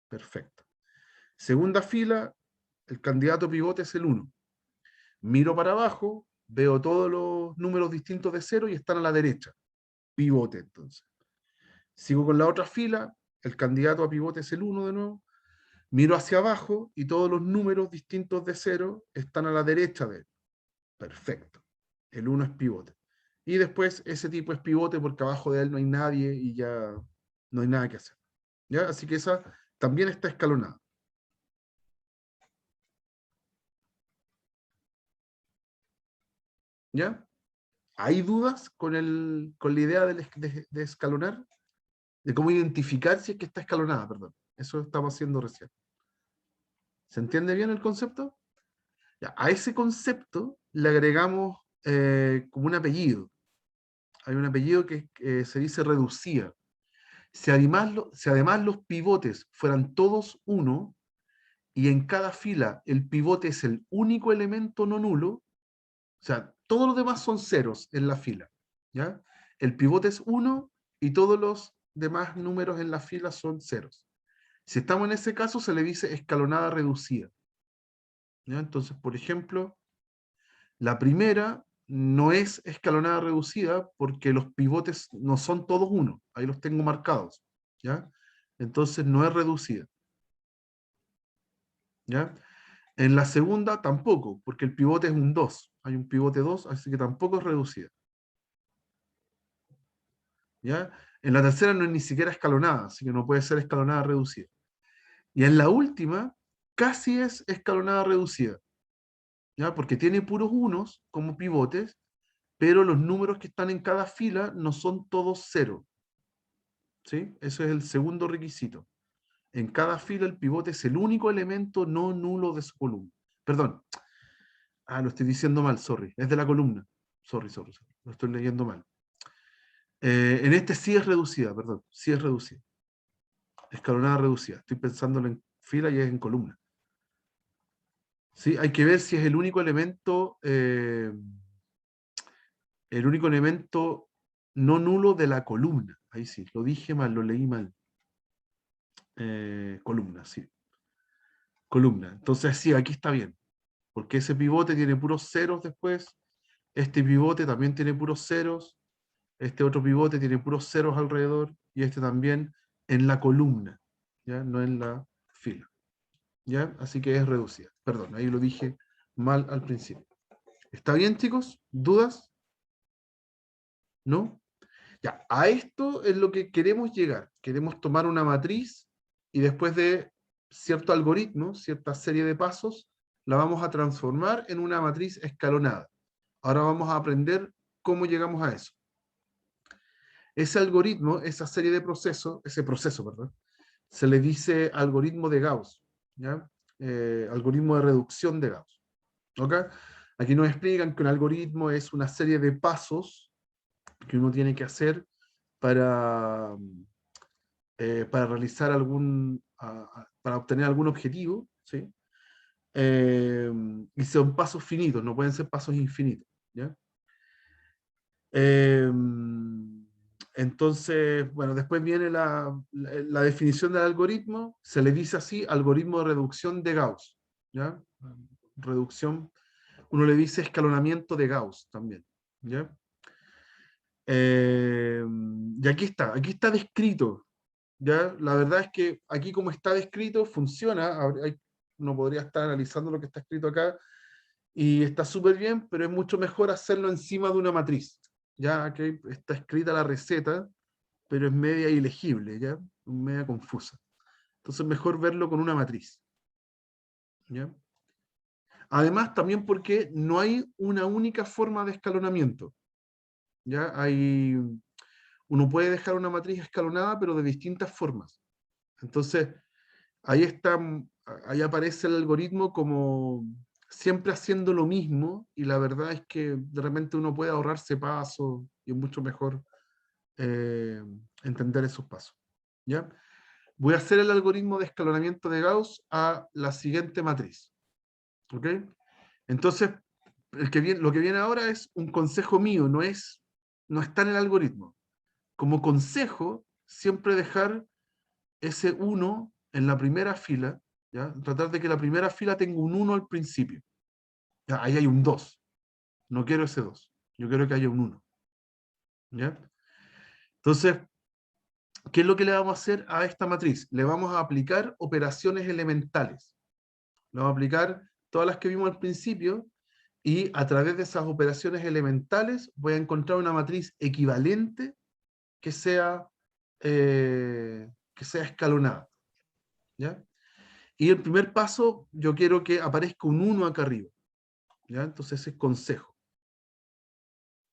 Perfecto. Segunda fila, el candidato pivote es el 1. Miro para abajo, veo todos los números distintos de 0 y están a la derecha. Pivote, entonces. Sigo con la otra fila, el candidato a pivote es el 1 de nuevo. Miro hacia abajo y todos los números distintos de 0 están a la derecha de él. Perfecto. El 1 es pivote. Y después ese tipo es pivote porque abajo de él no hay nadie y ya no hay nada que hacer. ¿Ya? Así que esa también está escalonada. ¿Ya? ¿Hay dudas con la idea de escalonar? De cómo identificar si es que está escalonada, perdón. Eso estamos haciendo recién. ¿Se entiende bien el concepto? Ya, a ese concepto le agregamos como un apellido. Hay un apellido que se dice reducida. Si además los pivotes fueran todos uno, y en cada fila el pivote es el único elemento no nulo, o sea, todos los demás son ceros en la fila, ¿ya? El pivote es 1 y todos los demás números en la fila son ceros. Si estamos en ese caso, se le dice escalonada reducida. ¿Ya? Entonces, por ejemplo, la primera no es escalonada reducida porque los pivotes no son todos uno. Ahí los tengo marcados. ¿Ya? Entonces no es reducida. ¿Ya? En la segunda tampoco, porque el pivote es un 2. Hay un pivote 2, así que tampoco es reducida. ¿ya? En la tercera no es ni siquiera escalonada, así que no puede ser escalonada reducida. Y en la última, casi es escalonada reducida, ¿ya? Porque tiene puros unos como pivotes, pero los números que están en cada fila no son todos cero, ¿sí? Ese es el segundo requisito. En cada fila el pivote es el único elemento no nulo de su columna. Perdón, lo estoy diciendo mal, sorry, es de la columna. Sorry, lo estoy leyendo mal. En este sí es reducida, perdón, sí es reducida. Escalonada reducida. Estoy pensándolo en fila y es en columna. ¿Sí? Hay que ver si es el único elemento no nulo de la columna. Ahí sí, lo dije mal, lo leí mal. Columna, sí. Columna. Entonces sí, aquí está bien. Porque ese pivote tiene puros ceros después. Este pivote también tiene puros ceros. Este otro pivote tiene puros ceros alrededor. Y este también en la columna, ¿ya? No en la fila. ¿Ya? Así que es reducida. Perdón, ahí lo dije mal al principio. ¿Está bien, chicos? ¿Dudas? ¿No? Ya, a esto es lo que queremos llegar. Queremos tomar una matriz y después de cierto algoritmo, cierta serie de pasos, la vamos a transformar en una matriz escalonada. Ahora vamos a aprender cómo llegamos a eso. Ese algoritmo, esa serie de procesos, ese proceso, perdón, se le dice algoritmo de Gauss, ¿ya? Algoritmo de reducción de Gauss. ¿Ok? Aquí nos explican que un algoritmo es una serie de pasos que uno tiene que hacer para, para realizar para obtener algún objetivo, ¿sí? Y son pasos finitos, no pueden ser pasos infinitos, ¿ya? Eh, entonces, bueno, después viene la definición del algoritmo, se le dice así, algoritmo de reducción de Gauss, ¿ya? Reducción, uno le dice escalonamiento de Gauss también, ¿ya? Y aquí está descrito, ¿ya? La verdad es que aquí como está descrito funciona, uno podría estar analizando lo que está escrito acá y está súper bien, pero es mucho mejor hacerlo encima de una matriz, ¿ya? Aquí está escrita la receta, pero es media ilegible, ¿ya? Media confusa. Entonces mejor verlo con una matriz, ¿ya? Además, también porque no hay una única forma de escalonamiento, ¿ya? Uno puede dejar una matriz escalonada, pero de distintas formas. Entonces, ahí está, ahí aparece el algoritmo como siempre haciendo lo mismo, y la verdad es que de repente uno puede ahorrarse pasos y es mucho mejor entender esos pasos. ¿Ya? Voy a hacer el algoritmo de escalonamiento de Gauss a la siguiente matriz. ¿Ok? Entonces, lo que viene ahora es un consejo mío, no está en el algoritmo. Como consejo, siempre dejar ese 1 en la primera fila, ¿ya? Tratar de que la primera fila tenga un 1 al principio. Ya, ahí hay un 2. No quiero ese 2. Yo quiero que haya un 1. ¿Ya? Entonces, ¿qué es lo que le vamos a hacer a esta matriz? Le vamos a aplicar operaciones elementales. Le vamos a aplicar todas las que vimos al principio y a través de esas operaciones elementales voy a encontrar una matriz equivalente que que sea escalonada. ¿Ya? Y el primer paso, yo quiero que aparezca un 1 acá arriba. ¿Ya? Entonces es consejo.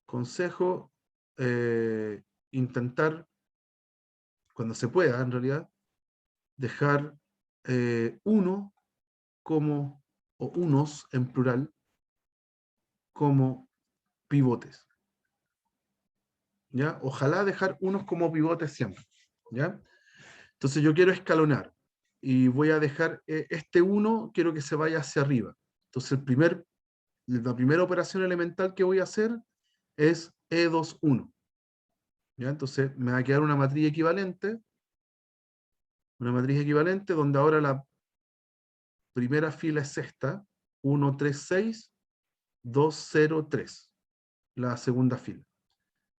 Consejo, intentar, cuando se pueda en realidad, dejar uno como, o unos en plural, como pivotes. ¿Ya? Ojalá dejar unos como pivotes siempre. ¿Ya? Entonces yo quiero escalonar y voy a dejar este 1, quiero que se vaya hacia arriba. Entonces la primera operación elemental que voy a hacer es E21. ¿Ya? Entonces me va a quedar una matriz equivalente donde ahora la primera fila es esta, 1, 3, 6, 2, 0, 3, la segunda fila.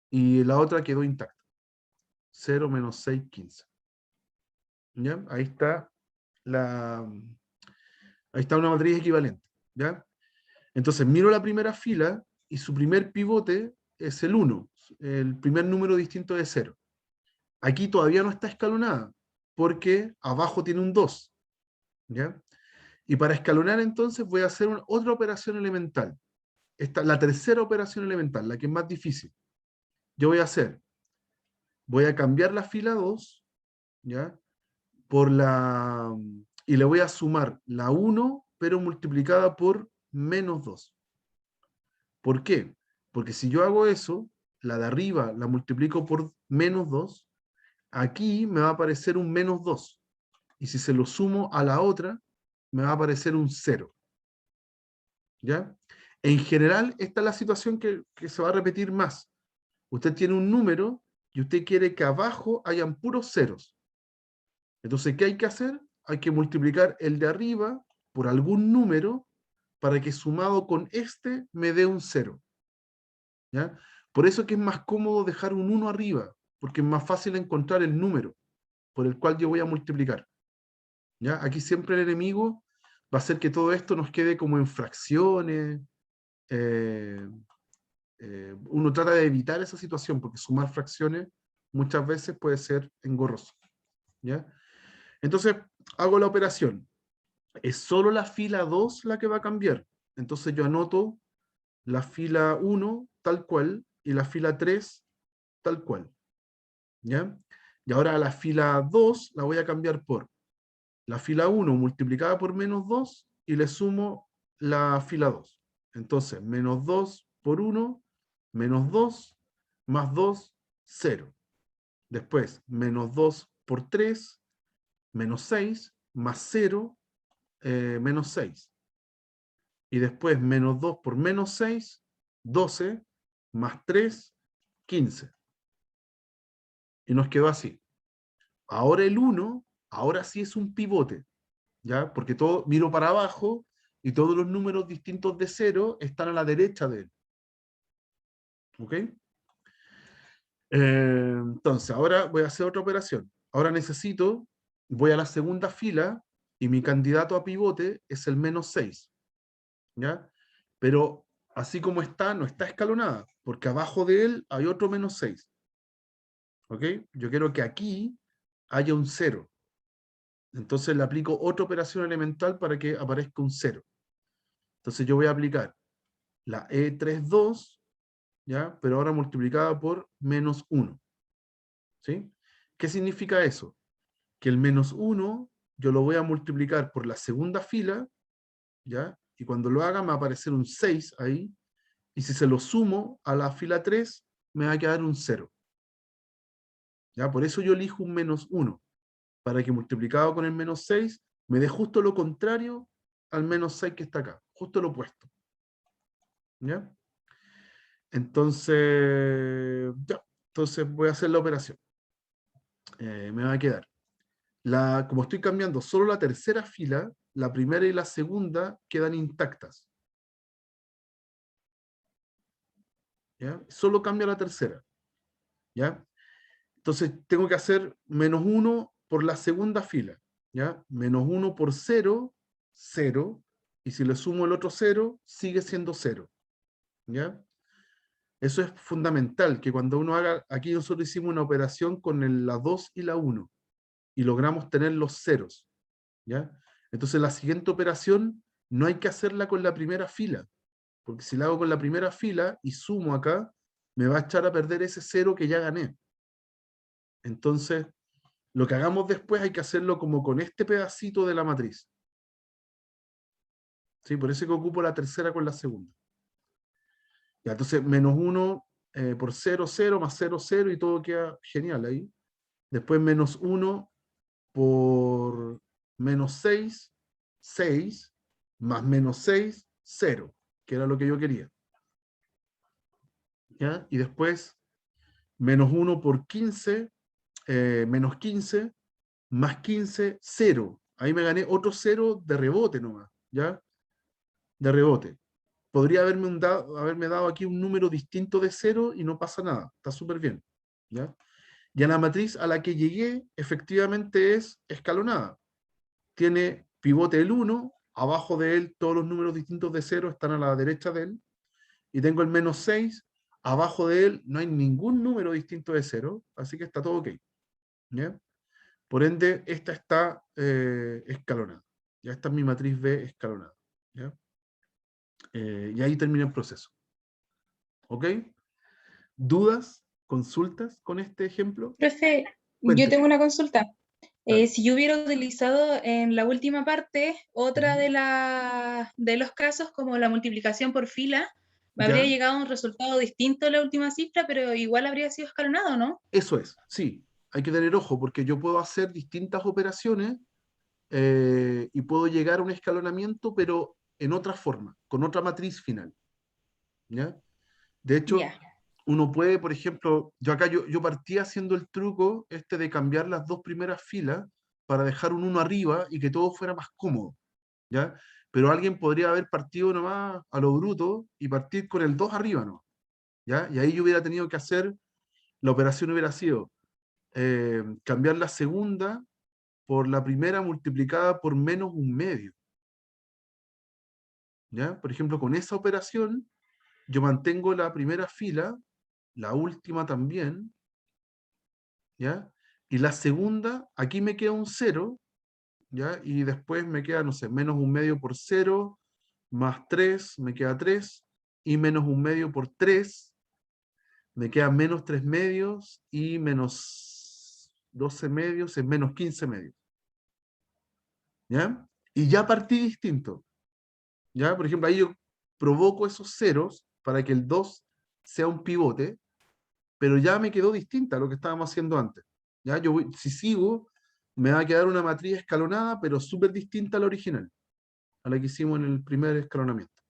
Y la otra quedó intacta, 0, menos 6, 15. ¿Ya? Ahí está una matriz equivalente. ¿Ya? Entonces miro la primera fila y su primer pivote es el 1, el primer número distinto de 0. Aquí todavía no está escalonada, porque abajo tiene un 2, ¿ya? Y para escalonar entonces voy a hacer otra operación elemental. Esta, la tercera operación elemental, la que es más difícil. Yo voy a cambiar la fila 2, ¿ya? Por y le voy a sumar la 1, pero multiplicada por menos 2. ¿Por qué? Porque si yo hago eso, la de arriba la multiplico por menos 2, aquí me va a aparecer un menos 2. Y si se lo sumo a la otra, me va a aparecer un 0. ¿Ya? En general, esta es la situación que se va a repetir más. Usted tiene un número y usted quiere que abajo hayan puros ceros. Entonces, ¿qué hay que hacer? Hay que multiplicar el de arriba por algún número para que sumado con este me dé un 0. ¿Ya? Por eso que es más cómodo dejar un 1 arriba, porque es más fácil encontrar el número por el cual yo voy a multiplicar. ¿Ya? Aquí siempre el enemigo va a hacer que todo esto nos quede como en fracciones. eh, Uno trata de evitar esa situación, porque sumar fracciones muchas veces puede ser engorroso. ¿Ya? Entonces, hago la operación. Es solo la fila 2 la que va a cambiar. Entonces yo anoto la fila 1 tal cual y la fila 3 tal cual. ¿Ya? Y ahora la fila 2 la voy a cambiar por la fila 1 multiplicada por menos 2 y le sumo la fila 2. Entonces, menos 2 por 1, menos 2, más 2, 0. Después, menos 2 por 3, menos 6, más 0, menos 6. Y después, menos 2 por menos 6, 12, más 3, 15. Y nos quedó así. Ahora el 1, ahora sí es un pivote, ¿ya? Porque todo, miro para abajo y todos los números distintos de 0 están a la derecha de él. ¿Ok? Entonces, ahora voy a hacer otra operación. Ahora voy a la segunda fila y mi candidato a pivote es el menos 6, ¿ya? Pero así como está, no está escalonada, porque abajo de él hay otro menos 6. ¿Ok? Yo quiero que aquí haya un 0. Entonces le aplico otra operación elemental para que aparezca un 0. Entonces yo voy a aplicar la E32, ¿ya? Pero ahora multiplicada por menos 1. ¿Sí? ¿Qué significa eso? Que el menos 1 yo lo voy a multiplicar por la segunda fila, ¿ya? Y cuando lo haga me va a aparecer un 6 ahí, y si se lo sumo a la fila 3, me va a quedar un 0. ¿Ya? Por eso yo elijo un menos 1, para que multiplicado con el menos 6 me dé justo lo contrario al menos 6 que está acá, justo lo opuesto. ¿Ya? Entonces, ya. Entonces voy a hacer la operación. Me va a quedar. Como estoy cambiando solo la tercera fila, la primera y la segunda quedan intactas. ¿Ya? Solo cambia la tercera. ¿Ya? Entonces tengo que hacer menos 1 por la segunda fila. ¿Ya? Menos 1 por 0, 0. Y si le sumo el otro 0, sigue siendo 0. ¿Ya? Eso es fundamental, que cuando uno haga, aquí nosotros hicimos una operación con la 2 y la 1, y logramos tener los ceros. ¿Ya? Entonces la siguiente operación no hay que hacerla con la primera fila, porque si la hago con la primera fila y sumo acá, me va a echar a perder ese 0 que ya gané. Entonces, lo que hagamos después hay que hacerlo como con este pedacito de la matriz. ¿Sí? Por eso que ocupo la tercera con la segunda. Ya, entonces, menos 1 por 0, 0, más 0, 0, y todo queda genial ahí. Después menos 1 por menos 6, 6, más menos 6, 0, que era lo que yo quería. ¿Ya? Y después menos 1 por 15, menos 15, más 15, 0. Ahí me gané otro 0 de rebote nomás, ¿ya? De rebote. Podría haberme dado aquí un número distinto de 0 y no pasa nada, está súper bien, ¿ya? Y a la matriz a la que llegué, efectivamente es escalonada. Tiene pivote el 1, abajo de él todos los números distintos de 0 están a la derecha de él, y tengo el menos 6, abajo de él no hay ningún número distinto de 0, así que está todo ok. ¿ya? Por ende, esta está escalonada. Ya esta es mi matriz B escalonada. ¿Ya? Y ahí termina el proceso. ¿Ok? ¿Dudas? ¿Consultas con este ejemplo? Profe, yo Cuente. tengo una consulta. Dale. Si yo hubiera utilizado en la última parte otra Ujú. de los casos, como la multiplicación por fila, me habría ¿Ya? llegado a un resultado distinto a la última cifra, pero igual habría sido escalonado, ¿no? Eso es, sí. Hay que tener ojo porque yo puedo hacer distintas operaciones y puedo llegar a un escalonamiento, pero en otra forma, con otra matriz final. ¿Ya? De hecho, Ya. uno puede, por ejemplo, yo partí haciendo el truco este de cambiar las dos primeras filas para dejar un 1 arriba y que todo fuera más cómodo, ¿ya? Pero alguien podría haber partido nomás a lo bruto y partir con el 2 arriba, ¿no? ¿Ya? Y ahí yo hubiera tenido que hacer, la operación hubiera sido cambiar la segunda por la primera multiplicada por menos un medio, ¿ya? Por ejemplo, con esa operación yo mantengo la primera fila, la última también, ¿ya? Y la segunda, aquí me queda un cero, ¿ya? Y después me queda, no sé, menos un medio por cero, más 3 me queda 3 y menos un medio por 3 me queda menos 3 medios, y menos 12 medios es menos 15 medios, ¿ya? Y ya partí distinto, ¿ya? Por ejemplo, ahí yo provoco esos ceros para que el 2 sea un pivote, pero ya me quedó distinta a lo que estábamos haciendo antes. ¿Ya? Si sigo, me va a quedar una matriz escalonada, pero súper distinta a la original, a la que hicimos en el primer escalonamiento.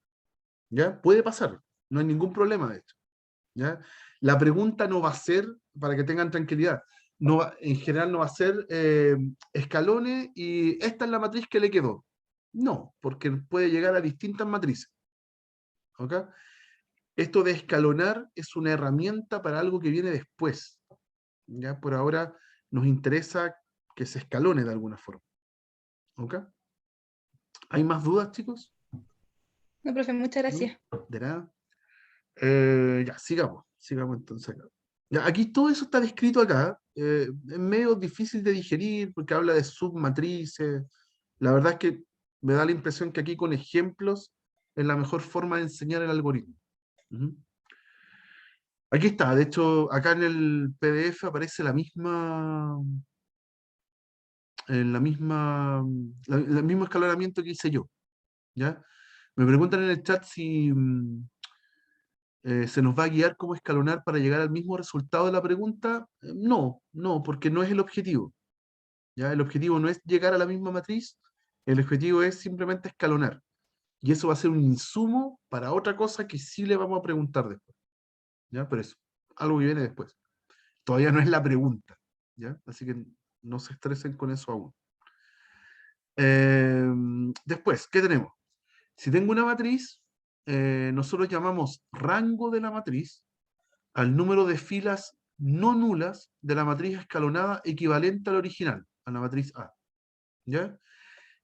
¿Ya? Puede pasar, no hay ningún problema de hecho. ¿Ya? La pregunta no va a ser, para que tengan tranquilidad, en general no va a ser escalones y esta es la matriz que le quedó. No, porque puede llegar a distintas matrices. ¿Ok? Esto de escalonar es una herramienta para algo que viene después. Ya por ahora nos interesa que se escalone de alguna forma. ¿Ok? ¿Hay más dudas, chicos? No, profe, muchas ¿No? gracias. ¿De nada? Ya, sigamos entonces acá. Ya, aquí todo eso está descrito acá. Es medio difícil de digerir porque habla de submatrices. La verdad es que me da la impresión que aquí con ejemplos es la mejor forma de enseñar el algoritmo. Ujú. Aquí está, de hecho, acá en el PDF aparece el mismo escalonamiento que hice yo, ¿ya? Me preguntan en el chat si se nos va a guiar cómo escalonar para llegar al mismo resultado de la pregunta. No, no, porque no es el objetivo, ¿ya? El objetivo no es llegar a la misma matriz, el objetivo es simplemente escalonar. Y eso va a ser un insumo para otra cosa que sí le vamos a preguntar después, ¿ya? Pero eso, algo que viene después. Todavía no es la pregunta, ¿ya? Así que no se estresen con eso aún. Después, ¿qué tenemos? Si tengo una matriz, nosotros llamamos rango de la matriz al número de filas no nulas de la matriz escalonada equivalente al original, a la matriz A. ¿Ya?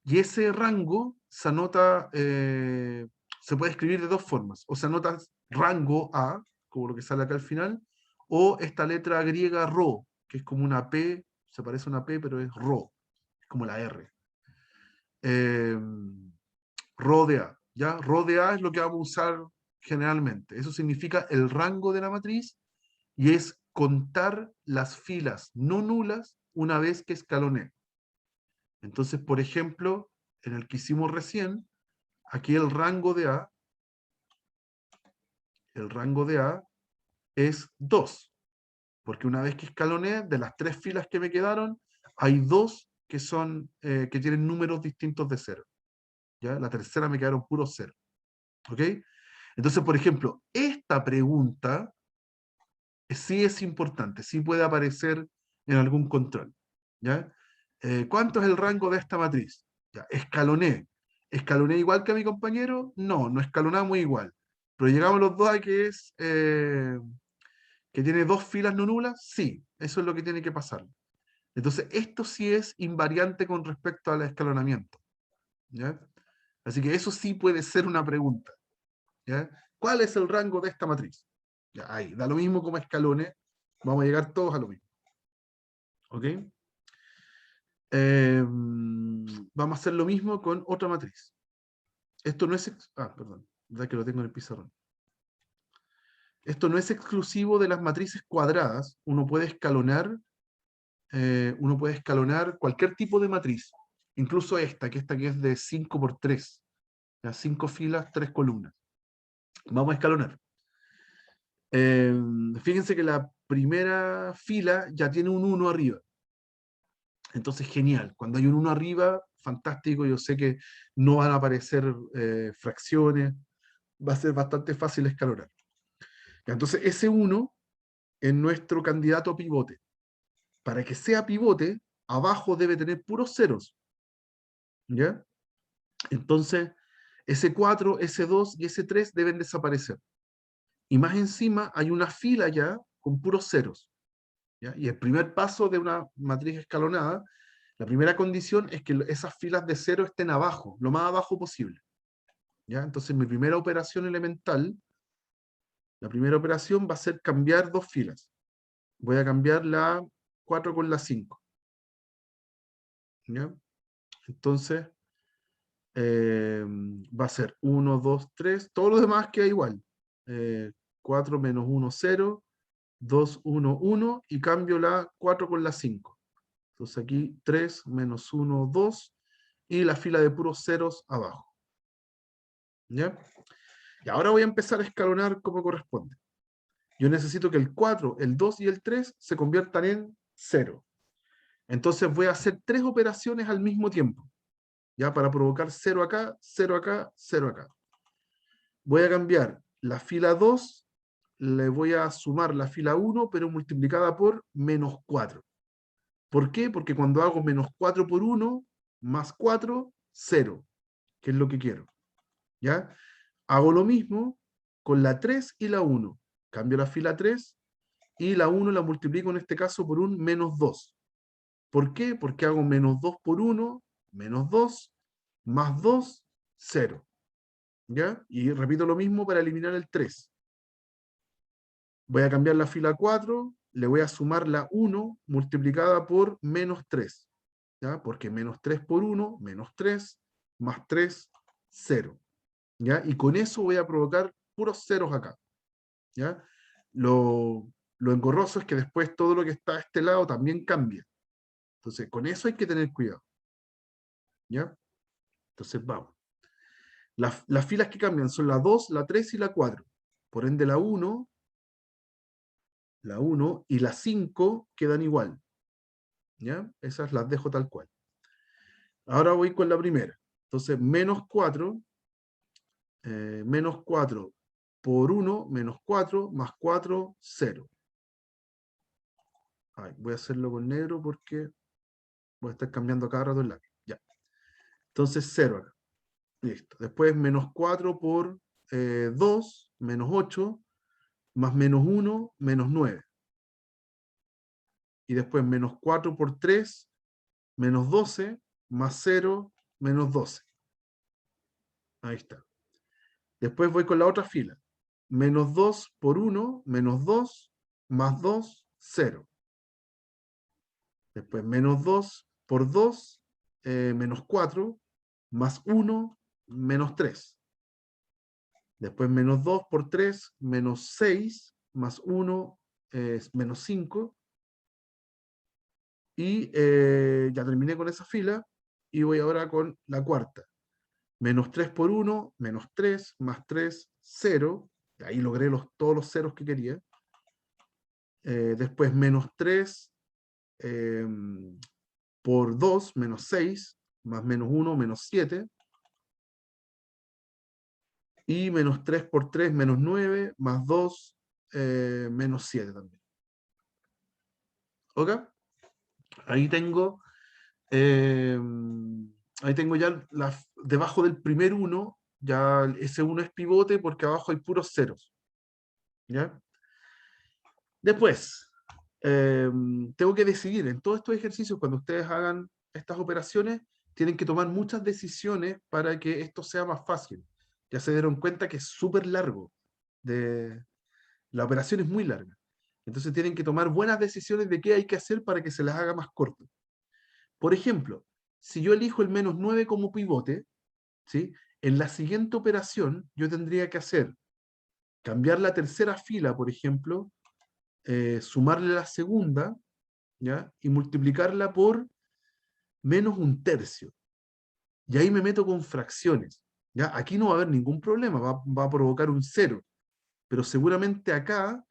Y ese rango se anota, se puede escribir de dos formas. O se anota rango A, como lo que sale acá al final, o esta letra griega rho, que es como una P, se parece a una P, pero es rho, es como la R. Eh, Rho de A, ¿ya? Rho de A es lo que vamos a usar generalmente. Eso significa el rango de la matriz y es contar las filas no nulas una vez que escaloné. Entonces, por ejemplo, en el que hicimos recién, aquí el rango de A es 2, porque una vez que escaloné, de las 3 filas que me quedaron, hay 2 que son que tienen números distintos de 0. ¿Ya? La tercera me quedaron puros 0. ¿Ok? Entonces, por ejemplo, esta pregunta sí es importante, sí puede aparecer en algún control. ¿Ya? ¿Cuánto es el rango de esta matriz? Ya, escaloné. ¿Escaloné igual que a mi compañero? No, no escalonamos igual. Pero llegamos los dos a que tiene 2 filas no nulas. Sí, eso es lo que tiene que pasar. Entonces, esto sí es invariante con respecto al escalonamiento. ¿Ya? Así que eso sí puede ser una pregunta. ¿Ya? ¿Cuál es el rango de esta matriz? Ya, ahí, da lo mismo como escalones, vamos a llegar todos a lo mismo. ¿Ok? Vamos a hacer lo mismo con otra matriz. Esto no es... perdón, ya que lo tengo en el pizarrón. Esto no es exclusivo de las matrices cuadradas. Uno puede escalonar cualquier tipo de matriz. Incluso esta que es de 5 por 3. 5 filas, 3 columnas. Vamos a escalonar. Fíjense que la primera fila ya tiene un 1 arriba. Entonces, genial. Cuando hay un 1 arriba, fantástico. Yo sé que no van a aparecer fracciones. Va a ser bastante fácil escalonar. Entonces, ese 1 es nuestro candidato a pivote. Para que sea pivote, abajo debe tener puros ceros. ¿Ya? Entonces, ese 4, ese 2 y ese 3 deben desaparecer. Y más encima hay una fila ya con puros ceros. ¿Ya? Y el primer paso de una matriz escalonada, la primera condición es que esas filas de cero estén abajo, lo más abajo posible. ¿Ya? Entonces mi primera operación elemental, la primera operación va a ser cambiar dos filas. Voy a cambiar la 4 con la 5. ¿Ya? Entonces va a ser 1, 2, 3, todo lo demás queda igual. 4 menos 1, 0, 2, 1, 1, y cambio la 4 con la 5. Entonces aquí 3 menos 1, 2, y la fila de puros ceros abajo. ¿Ya? Y ahora voy a empezar a escalonar como corresponde. Yo necesito que el 4, el 2 y el 3 se conviertan en 0. Entonces voy a hacer 3 operaciones al mismo tiempo. ¿Ya? Para provocar 0 acá, 0 acá, 0 acá. Voy a cambiar la fila 2, le voy a sumar la fila 1, pero multiplicada por menos 4. ¿Por qué? Porque cuando hago menos 4 por 1, más 4, 0, que es lo que quiero. ¿Ya? Hago lo mismo con la 3 y la 1. Cambio la fila 3 y la 1 la multiplico en este caso por un menos 2. ¿Por qué? Porque hago menos 2 por 1, menos 2, más 2, 0. ¿Ya? Y repito lo mismo para eliminar el 3. Voy a cambiar la fila 4, le voy a sumar la 1 multiplicada por menos 3. ¿Ya? Porque menos 3 por 1, menos 3, más 3, 0. ¿Ya? Y con eso voy a provocar puros ceros acá. ¿Ya? Lo engorroso es que después todo lo que está a este lado también cambia. Entonces, con eso hay que tener cuidado. ¿Ya? Entonces, vamos. Las filas que cambian son la 2, la 3 y la 4. Por ende, la 1 y la 5 quedan igual. ¿Ya? Esas las dejo tal cual. Ahora voy con la primera. Entonces, menos 4 por 1, menos 4, más 4, 0. Ay, voy a hacerlo con negro porque voy a estar cambiando cada rato el lápiz. Ya. Entonces, 0 acá. Listo. Después, menos 4 por 2, menos 8, más menos 1, menos 9. Y después, menos 4 por 3, menos 12, más 0, menos 12. Ahí está. Después voy con la otra fila. Menos 2 por 1, menos 2, más 2, 0. Después menos 2 por 2, menos 4, más 1, menos 3. Después menos 2 por 3, menos 6, más 1, menos 5. Y ya terminé con esa fila y voy ahora con la cuarta. Menos 3 por 1, menos 3, más 3, 0. Ahí logré todos los ceros que quería. Después menos 3 por 2, menos 6, más menos 1, menos 7. Y menos 3 por 3, menos 9, más 2, menos 7 también. ¿Ok? Ahí tengo, eh, ahí tengo ya debajo del primer 1, ya ese 1 es pivote porque abajo hay puros ceros. ¿Ya? Después, tengo que decidir en todos estos ejercicios, cuando ustedes hagan estas operaciones, tienen que tomar muchas decisiones para que esto sea más fácil. Ya se dieron cuenta que es súper largo. La operación es muy larga. Entonces tienen que tomar buenas decisiones de qué hay que hacer para que se las haga más corto. Por ejemplo, si yo elijo el -9 como pivote, ¿sí? En la siguiente operación yo tendría que hacer, cambiar la tercera fila, por ejemplo, sumarle la segunda, ¿ya? Y multiplicarla por -1/3. Y ahí me meto con fracciones. ¿Ya? Aquí no va a haber ningún problema, va a provocar un 0. Pero seguramente acá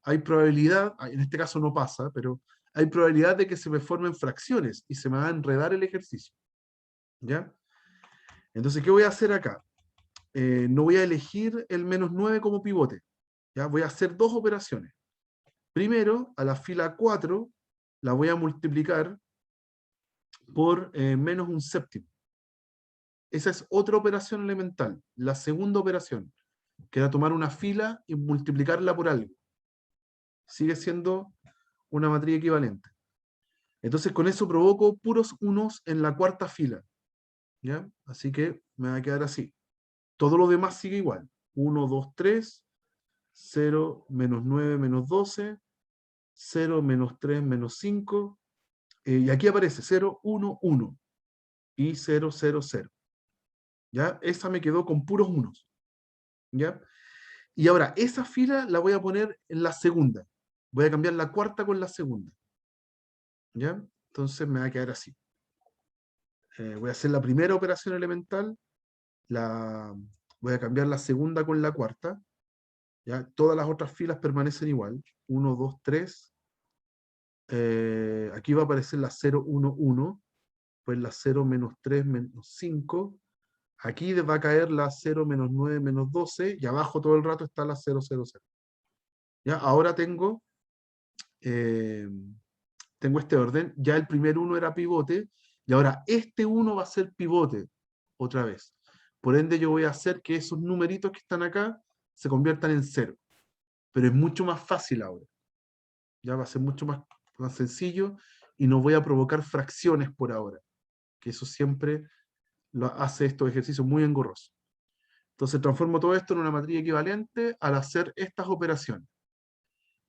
hay probabilidad, en este caso no pasa, pero hay probabilidad de que se me formen fracciones y se me va a enredar el ejercicio. ¿Ya? Entonces, ¿qué voy a hacer acá? No voy a elegir el -9 como pivote. ¿Ya? Voy a hacer dos operaciones. Primero, a la fila 4 la voy a multiplicar por -1/7. Esa es otra operación elemental. La segunda operación, que era tomar una fila y multiplicarla por algo. Sigue siendo una matriz equivalente. Entonces con eso provoco puros unos en la cuarta fila. ¿Ya? Así que me va a quedar así. Todo lo demás sigue igual. 1, 2, 3, 0, -9, -12, 0, -3, -5. Y aquí aparece 0, 1, 1. Y 0, 0, 0. ¿Ya? Esa me quedó con puros unos. ¿Ya? Y ahora, esa fila la voy a poner en la segunda. Voy a cambiar la cuarta con la segunda. ¿Ya? Entonces me va a quedar así. Voy a hacer la primera operación elemental, voy a cambiar la segunda con la cuarta. ¿Ya? Todas las otras filas permanecen igual. 1, 2, 3. Aquí va a aparecer la 0, 1, 1. Pues la 0, -3, -5. Aquí va a caer la 0, -9, -12. Y abajo todo el rato está la 0, 0, 0. ¿Ya? Ahora tengo este orden. Ya el primer 1 era pivote. Y ahora este 1 va a ser pivote otra vez. Por ende yo voy a hacer que esos numeritos que están acá se conviertan en 0. Pero es mucho más fácil ahora. Ya va a ser mucho más sencillo y no voy a provocar fracciones por ahora. Que eso siempre lo hace estos ejercicios muy engorrosos. Entonces transformo todo esto en una matriz equivalente al hacer estas operaciones.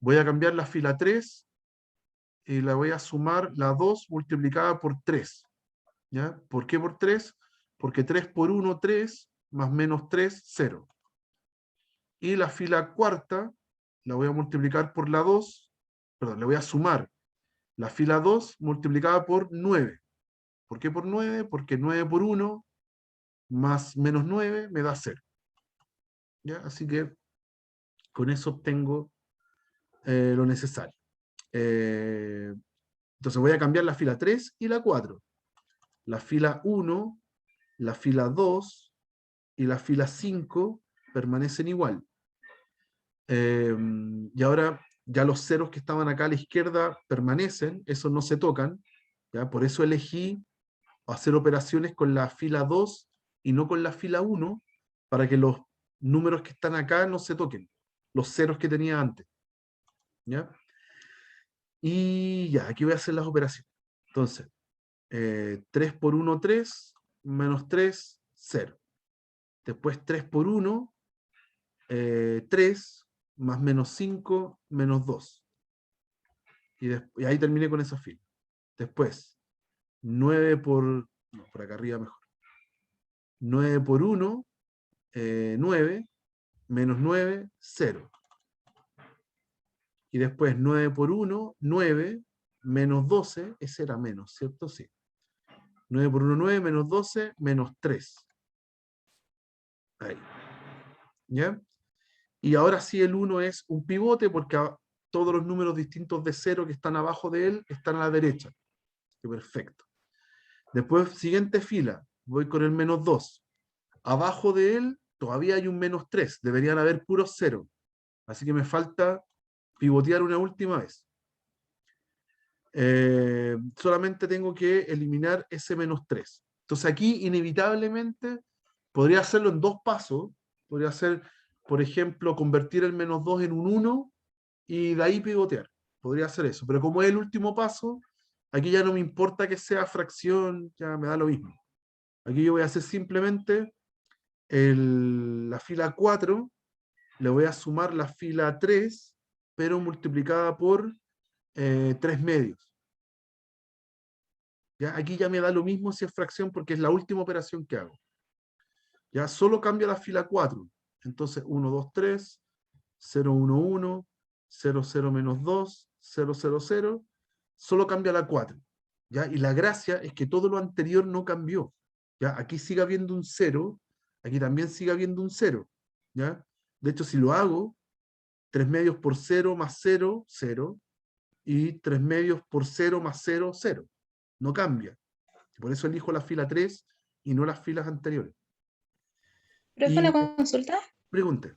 Voy a cambiar la fila 3 y la voy a sumar la 2 multiplicada por 3. ¿Ya? ¿Por qué por 3? Porque 3 por 1, 3, más -3, 0. Y la fila cuarta la voy a multiplicar por la 2, perdón, le voy a sumar la fila 2 multiplicada por 9. ¿Por qué por 9? Porque 9 por 1 más -9 me da 0. ¿Ya? Así que con eso obtengo lo necesario. Entonces voy a cambiar la fila 3 y la 4. La fila 1, la fila 2 y la fila 5 permanecen igual. Y ahora ya los ceros que estaban acá a la izquierda permanecen, esos no se tocan. ¿Ya? Por eso elegí hacer operaciones con la fila 2 y no con la fila 1, para que los números que están acá no se toquen, los ceros que tenía antes. ¿Ya? Y ya, aquí voy a hacer las operaciones. Entonces, 3 por 1, 3, menos 3, 0. Después 3 por 1, 3, más -5, -2. Y ahí terminé con esa fila. Después, 9 por... No, por acá arriba mejor. 9 por 1, 9, menos 9, 0. Y después 9 por 1, 9, menos 12, ese era menos, ¿cierto? Sí. 9 por 1, 9, menos 12, menos 3. Ahí. ¿Ya? Y ahora sí el 1 es un pivote porque todos los números distintos de 0 que están abajo de él están a la derecha. Perfecto. Después, siguiente fila, voy con el menos 2. Abajo de él todavía hay un menos 3. Deberían haber puros 0. Así que me falta pivotear una última vez. Solamente tengo que eliminar ese menos 3. Entonces aquí inevitablemente podría hacerlo en dos pasos. Podría hacer, por ejemplo, convertir el menos 2 en un 1 y de ahí pivotear. Podría hacer eso. Pero como es el último paso, aquí ya no me importa que sea fracción, ya me da lo mismo. Aquí yo voy a hacer simplemente la fila 4, le voy a sumar la fila 3 pero multiplicada por 3 medios. ¿Ya? Aquí ya me da lo mismo si es fracción porque es la última operación que hago. Ya solo cambia la fila 4. Entonces 1, 2, 3, 0, 1, 1, 0, 0, menos 2, 0, 0, 0. Solo cambia la 4. ¿Ya? Y la gracia es que todo lo anterior no cambió. ¿Ya? Aquí sigue habiendo un 0, aquí también sigue habiendo un 0. ¿Ya? De hecho, si lo hago, 3 medios por 0 más 0, 0. Y 3 medios por 0 más 0, 0. No cambia. Por eso elijo la fila 3 y no las filas anteriores. Profe, Y una consulta. pregunte.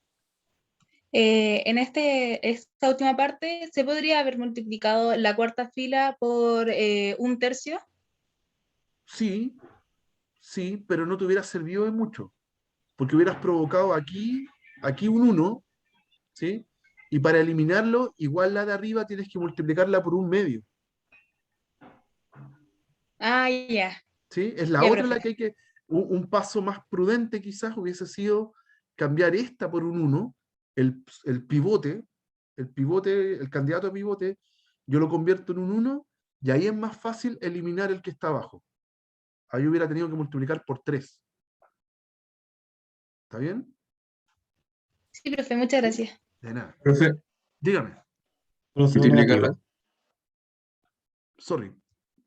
En esta última parte, ¿se podría haber multiplicado la cuarta fila por un tercio? Sí, sí, pero no te hubiera servido de mucho. Porque hubieras provocado aquí un 1, ¿sí? Y para eliminarlo, igual la de arriba tienes que multiplicarla por un medio. Ah, ya, ¿Sí? Es la ya, otra profe. la que hay que... Un paso más prudente quizás hubiese sido cambiar esta por un 1, el pivote, el candidato a pivote, yo lo convierto en un 1 y ahí es más fácil eliminar el que está abajo. Ahí hubiera tenido que multiplicar por 3. ¿Está bien? Sí, profe, muchas ¿Sí? gracias. De nada. Profe, Dígame. Pero si no es multiplicarla. negativo. Sorry.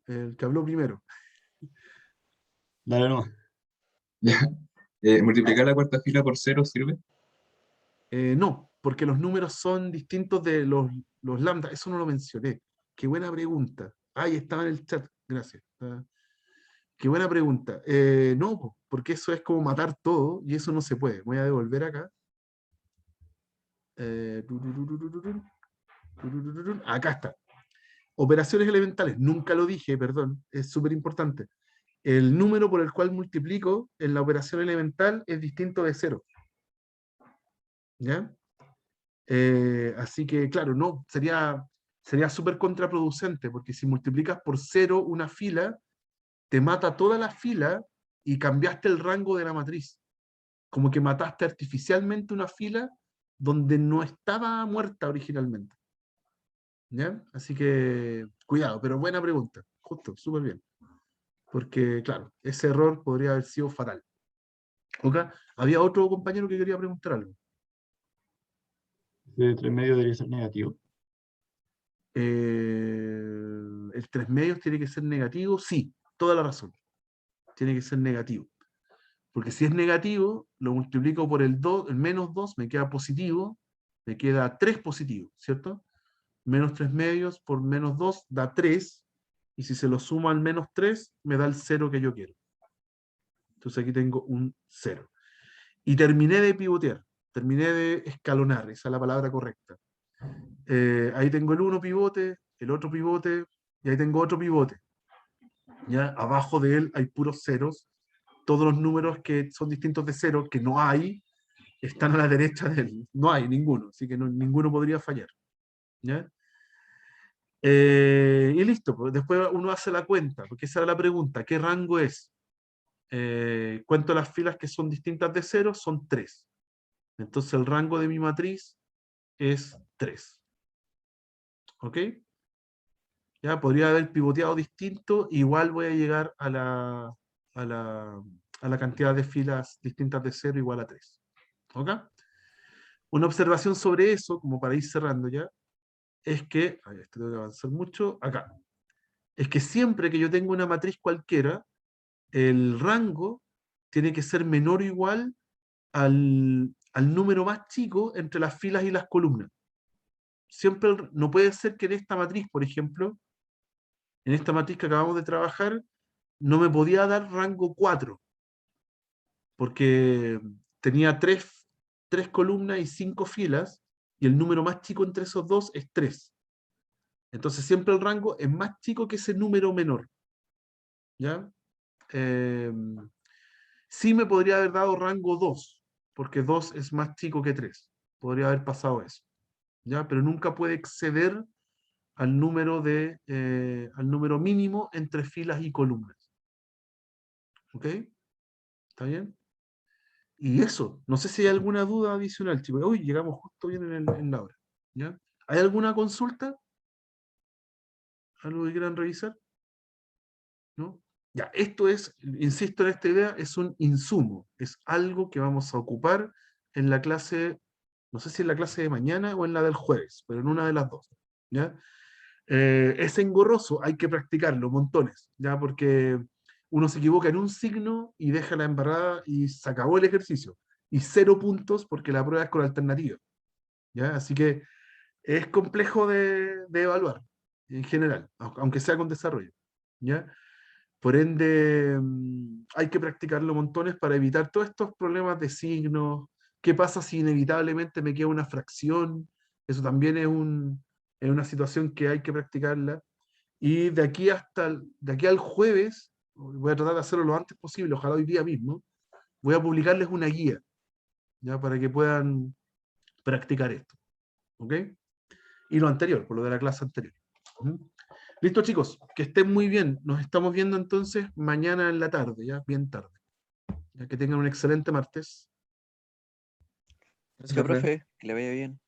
El que habló primero. Dale nomás. Ya. ¿Multiplicar la cuarta fila por 0 sirve? No, porque los números son distintos de los lambda. Eso no lo mencioné. Qué buena pregunta. Ahí estaba en el chat. Gracias. Qué buena pregunta. No, po, porque eso es como matar todo y eso no se puede. Voy a devolver acá. Acá está. Operaciones elementales. Nunca lo dije, perdón. Es súper importante. El número por el cual multiplico en la operación elemental es distinto de 0. ¿Ya? Así que, claro, no, sería súper contraproducente, porque si multiplicas por 0 una fila, te mata toda la fila y cambiaste el rango de la matriz. Como que mataste artificialmente una fila donde no estaba muerta originalmente. ¿Ya? Así que, cuidado, pero buena pregunta. Justo, súper bien. Porque, claro, ese error podría haber sido fatal. ¿Ok? Había otro compañero que quería preguntar algo. Ese de 3 medios debería ser negativo. El 3 medios tiene que ser negativo, sí, toda la razón. Tiene que ser negativo. Porque si es negativo, lo multiplico por el 2, el menos 2, me queda positivo, me queda 3 positivo, ¿cierto? Menos 3 medios por menos 2 da 3, y si se lo sumo al menos 3, me da el 0 que yo quiero. Entonces aquí tengo un 0. Y terminé de pivotear, terminé de escalonar, esa es la palabra correcta. Ahí tengo el 1 pivote, el otro pivote, y ahí tengo otro pivote. ¿Ya? Abajo de él hay puros ceros. Todos los números que son distintos de 0, que no hay, están a la derecha de él. No hay ninguno, así que ninguno podría fallar. ¿Ya? Y listo, pues después uno hace la cuenta, porque esa era la pregunta, ¿qué rango es? Cuento las filas que son distintas de 0, son 3. Entonces el rango de mi matriz es 3. ¿Ok? Ya podría haber pivoteado distinto, igual voy a llegar a la cantidad de filas distintas de 0 igual a 3. ¿Ok? Una observación sobre eso, como para ir cerrando ya, es que, a ver, esto tengo que avanzar mucho, acá, es que siempre que yo tengo una matriz cualquiera, el rango tiene que ser menor o igual al número más chico entre las filas y las columnas. Siempre no puede ser que en esta matriz, por ejemplo, en esta matriz que acabamos de trabajar, no me podía dar rango 4, porque tenía 3 columnas y 5 filas, y el número más chico entre esos dos es 3. Entonces siempre el rango es más chico que ese número menor. ¿Ya? Sí me podría haber dado rango 2, porque 2 es más chico que 3. Podría haber pasado eso. ¿Ya? Pero nunca puede exceder al número mínimo entre filas y columnas. ¿Ok? ¿Está bien? Y eso, no sé si hay alguna duda adicional, chicos. Uy, llegamos justo bien en la hora. ¿Ya? ¿Hay alguna consulta? ¿Algo que quieran revisar? ¿No? Ya, esto es, insisto en esta idea, es un insumo, es algo que vamos a ocupar en la clase, no sé si en la clase de mañana o en la del jueves, pero en una de las dos, ¿ya? Es engorroso, hay que practicarlo montones, ¿ya? Porque uno se equivoca en un signo y deja la embarrada y se acabó el ejercicio. Y 0 puntos porque la prueba es con alternativa, ¿ya? Así que es complejo de evaluar en general, aunque sea con desarrollo, ¿ya? Por ende, hay que practicarlo montones para evitar todos estos problemas de signos. ¿Qué pasa si inevitablemente me queda una fracción? Eso también es una situación que hay que practicarla. Y de aquí al jueves, voy a tratar de hacerlo lo antes posible, ojalá hoy día mismo, voy a publicarles una guía, ¿ya? Para que puedan practicar esto. ¿Ok? Y lo anterior, por lo de la clase anterior. ¿Mm? Listo, chicos, que estén muy bien. Nos estamos viendo entonces mañana en la tarde, ya bien tarde. Ya que tengan un excelente martes. Gracias, Ya, profe. profe, que le vaya bien.